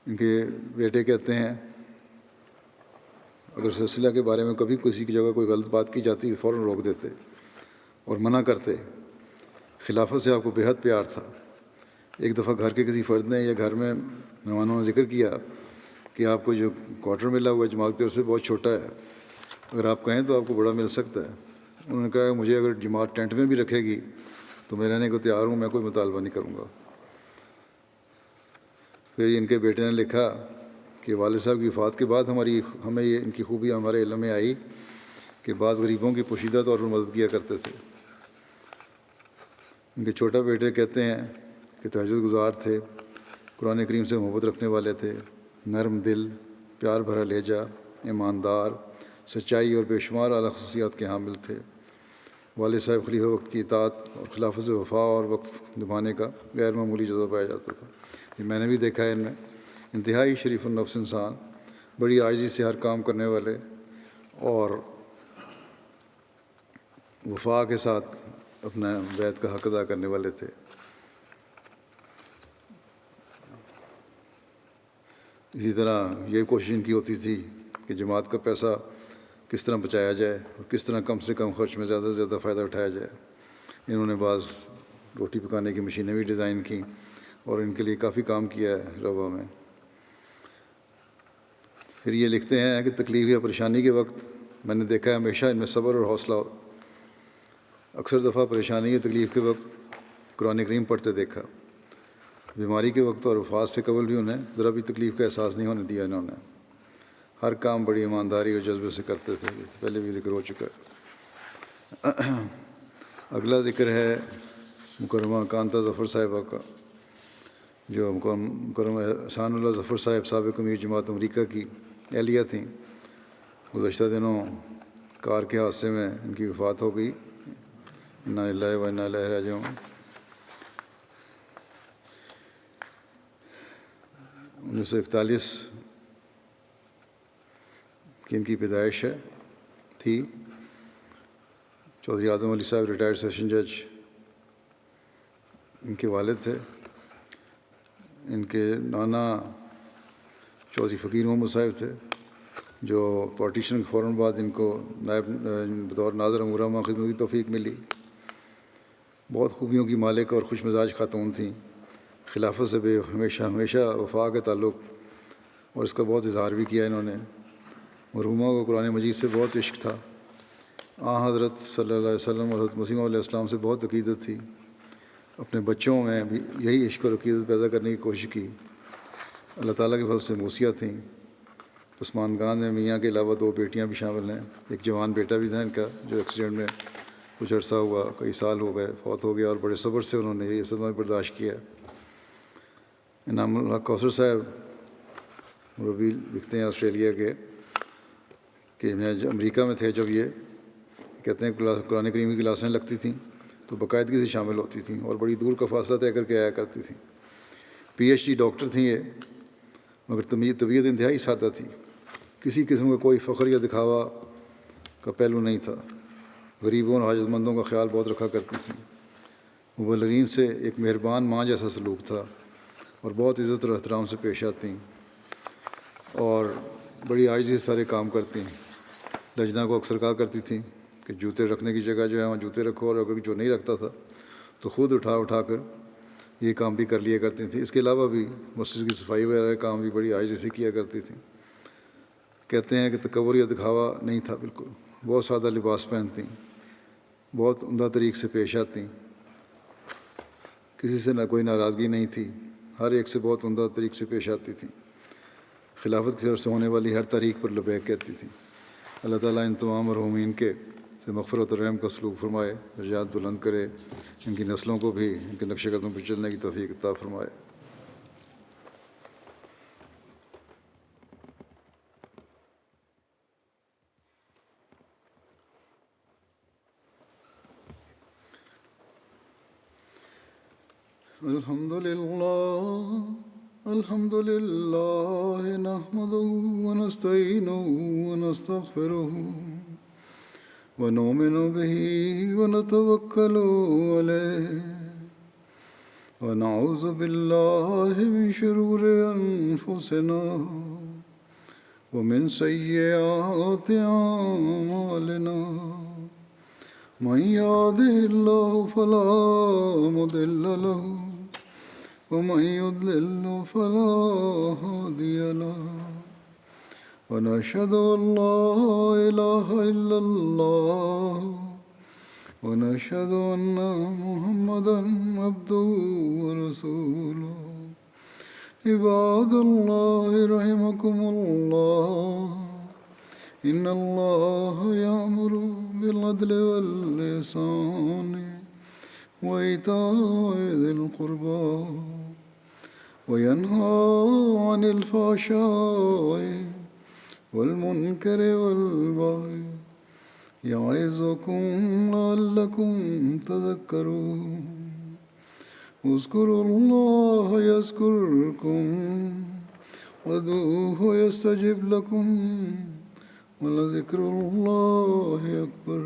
Speaker 1: ان کے بیٹے کہتے ہیں اگر سلسلہ کے بارے میں کبھی کسی کی جگہ کوئی غلط بات کی جاتی تو فوراً روک دیتے اور منع کرتے. خلافت سے آپ کو بے حد پیار تھا. ایک دفعہ گھر کے کسی فرد نے یا گھر میں مہمانوں نے ذکر کیا کہ آپ کو جو کوارٹر ملا ہوا جماعت کی طرف سے بہت چھوٹا ہے، اگر آپ کہیں تو آپ کو بڑا مل سکتا ہے. انہوں نے کہا مجھے اگر جماعت ٹینٹ میں بھی رکھے گی تو میں رہنے کو تیار ہوں، میں کوئی مطالبہ نہیں کروں گا. پھر ان کے بیٹے نے لکھا کہ والد صاحب کی وفات کے بعد ہمیں یہ ان کی خوبی ہمارے علم میں آئی کہ بعض غریبوں کی پوشیدہ طور پر مدد کیا کرتے تھے. ان کے چھوٹا بیٹے کہتے ہیں کہ تہجد گزار تھے، قرآن کریم سے محبت رکھنے والے تھے، نرم دل، پیار بھرا لہجہ، ایماندار، سچائی اور بے شمار اعلیٰ خصوصیات کے حامل تھے. والد صاحب خلیفہ وقت کی اطاعت اور خلافت سے وفا اور وقت نبھانے کا غیر معمولی جذبہ پایا جاتا تھا. یہ میں نے بھی دیکھا ہے ان میں. انتہائی شریف النفس انسان، بڑی عاجزی سے ہر کام کرنے والے، اور وفا کے ساتھ اپنا بیعت کا حق ادا کرنے والے تھے. اسی طرح یہ کوشش ان کی ہوتی تھی کہ جماعت کا پیسہ کس طرح بچایا جائے اور کس طرح کم سے کم خرچ میں زیادہ سے زیادہ فائدہ اٹھایا جائے. انہوں نے بعض روٹی پکانے کی مشینیں بھی ڈیزائن کیں اور ان کے لیے کافی کام کیا ہے ربوہ میں. پھر یہ لکھتے ہیں کہ تکلیف یا پریشانی کے وقت میں نے دیکھا ہے ہمیشہ ان میں صبر اور حوصلہ ہو. اکثر دفعہ پریشانی یا تکلیف کے وقت قرآن کریم پڑھتے دیکھا. بیماری کے وقت اور وفات سے قبل بھی انہیں ذرا بھی تکلیف کا احساس نہیں ہونے دیا. انہوں نے ہر کام بڑی ایمانداری اور جذبے سے کرتے تھے، پہلے بھی ذکر ہو چکا ہے. اگلا ذکر ہے مکرمہ کانتا ظفر صاحبہ کا. جو مکرم احسان اللہ ظفر صاحب سابق امیر جماعت امریکہ کی اہلیہ تھیں، گزشتہ دنوں کار کے حادثے میں ان کی وفات ہو گئی۔ انا للہ و انا الیہ راجعون۔ 1941 کی ان کی پیدائش تھی۔ چودھری اعظم علی صاحب ریٹائرڈ سیشن جج ان کے والد تھے۔ ان کے نانا چودھری فقیر محمد صاحب تھے، جو پارٹیشن کے فوراً بعد ان کو نائب بطور ناظر امورہ خدمت کی توفیق ملی۔ بہت خوبیوں کی مالک اور خوش مزاج خاتون تھیں۔ خلافت سے ہمیشہ وفا کا تعلق اور اس کا بہت اظہار بھی کیا انہوں نے۔ مرحومہ کو قرآن مجید سے بہت عشق تھا۔ حضرت صلی اللہ علیہ وسلم اور حضرت مسیح علیہ السلام سے بہت عقیدت تھی۔ اپنے بچوں میں بھی یہی عشق اور عقیدت پیدا کرنے کی کوشش کی۔ اللہ تعالیٰ کے فضل سے موسیہ تھیں۔ پسماندگان میں میاں کے علاوہ 2 بیٹیاں بھی شامل ہیں۔ ایک جوان بیٹا بھی تھا ان کا، جو ایکسیڈنٹ میں کچھ عرصہ ہوا، کئی سال ہو گئے، فوت ہو گیا، اور بڑے صبر سے انہوں نے یہ صدمہ برداشت کیا۔ انعام الحق کوثر صاحب مربی لکھتے ہیں آسٹریلیا کے کہ میں امریکہ میں تھے جب یہ کہتے ہیں قرآن کریم کی کلاسیں لگتی تھیں تو باقاعدگی سے شامل ہوتی تھیں اور بڑی دور کا فاصلہ طے کر کے آیا کرتی تھیں۔ PhD ڈاکٹر تھیں یہ، مگر طبیعت انتہائی سادہ تھی۔ کسی قسم کا کوئی فخر یا دکھاوا کا پہلو نہیں تھا۔ غریبوں اور حاجت مندوں کا خیال بہت رکھا کرتی تھیں۔ مبلغین سے ایک مہربان ماں جیسا سلوک تھا اور بہت عزت اور احترام سے پیش آتی اور بڑی عاجزی سے سارے کام کرتی۔ لجنہ کو اکثر کہا کرتی تھیں کہ جوتے رکھنے کی جگہ جو ہے وہاں جوتے رکھو، اور اگر جو نہیں رکھتا تھا تو خود اٹھا کر یہ کام بھی کر لیا کرتی تھیں۔ اس کے علاوہ بھی مسجد کی صفائی وغیرہ کام بھی بڑی عاجزی سے کیا کرتی تھیں۔ کہتے ہیں کہ تکبر یا دکھاوا نہیں تھا بالکل۔ بہت سادہ لباس پہنتیں، بہت عمدہ طریق سے پیش آتیں، کسی سے کوئی ناراضگی نہیں تھی، ہر ایک سے بہت عمدہ طریق سے پیش آتی تھیں۔ خلافت کی طرف سے ہونے والی ہر تحریک پر لبیک کہتی تھیں۔ اللہ تعالیٰ ان تمام مرحومین کے سے مغفرت اور رحم کا سلوک فرمائے، درجات بلند کرے، ان کی نسلوں کو بھی ان کے نقش قدم پر چلنے کی توفیق عطا فرمائے۔ الحمد للہ نحمده ونستعینه ونستغفره ونؤمن به ونتوکل علیہ ونعوذ باللہ من شرور انفسنا ومن سیئات اعمالنا من يهده الله فلا مضل له ومن يضلل فلا هادي له ونشهد أن لا إله إلا الله ونشهد أن محمدا عبده ورسوله عباد الله رحمكم الله إن الله يأمر بالعدل والإحسان وإيتاء ذي القربى وينهى عن الفحشاء والمنكر والبغي يعظكم لعلكم تذكرون اذكروا الله يذكركم وادعوه يستجب لكم ولذكر الله أكبر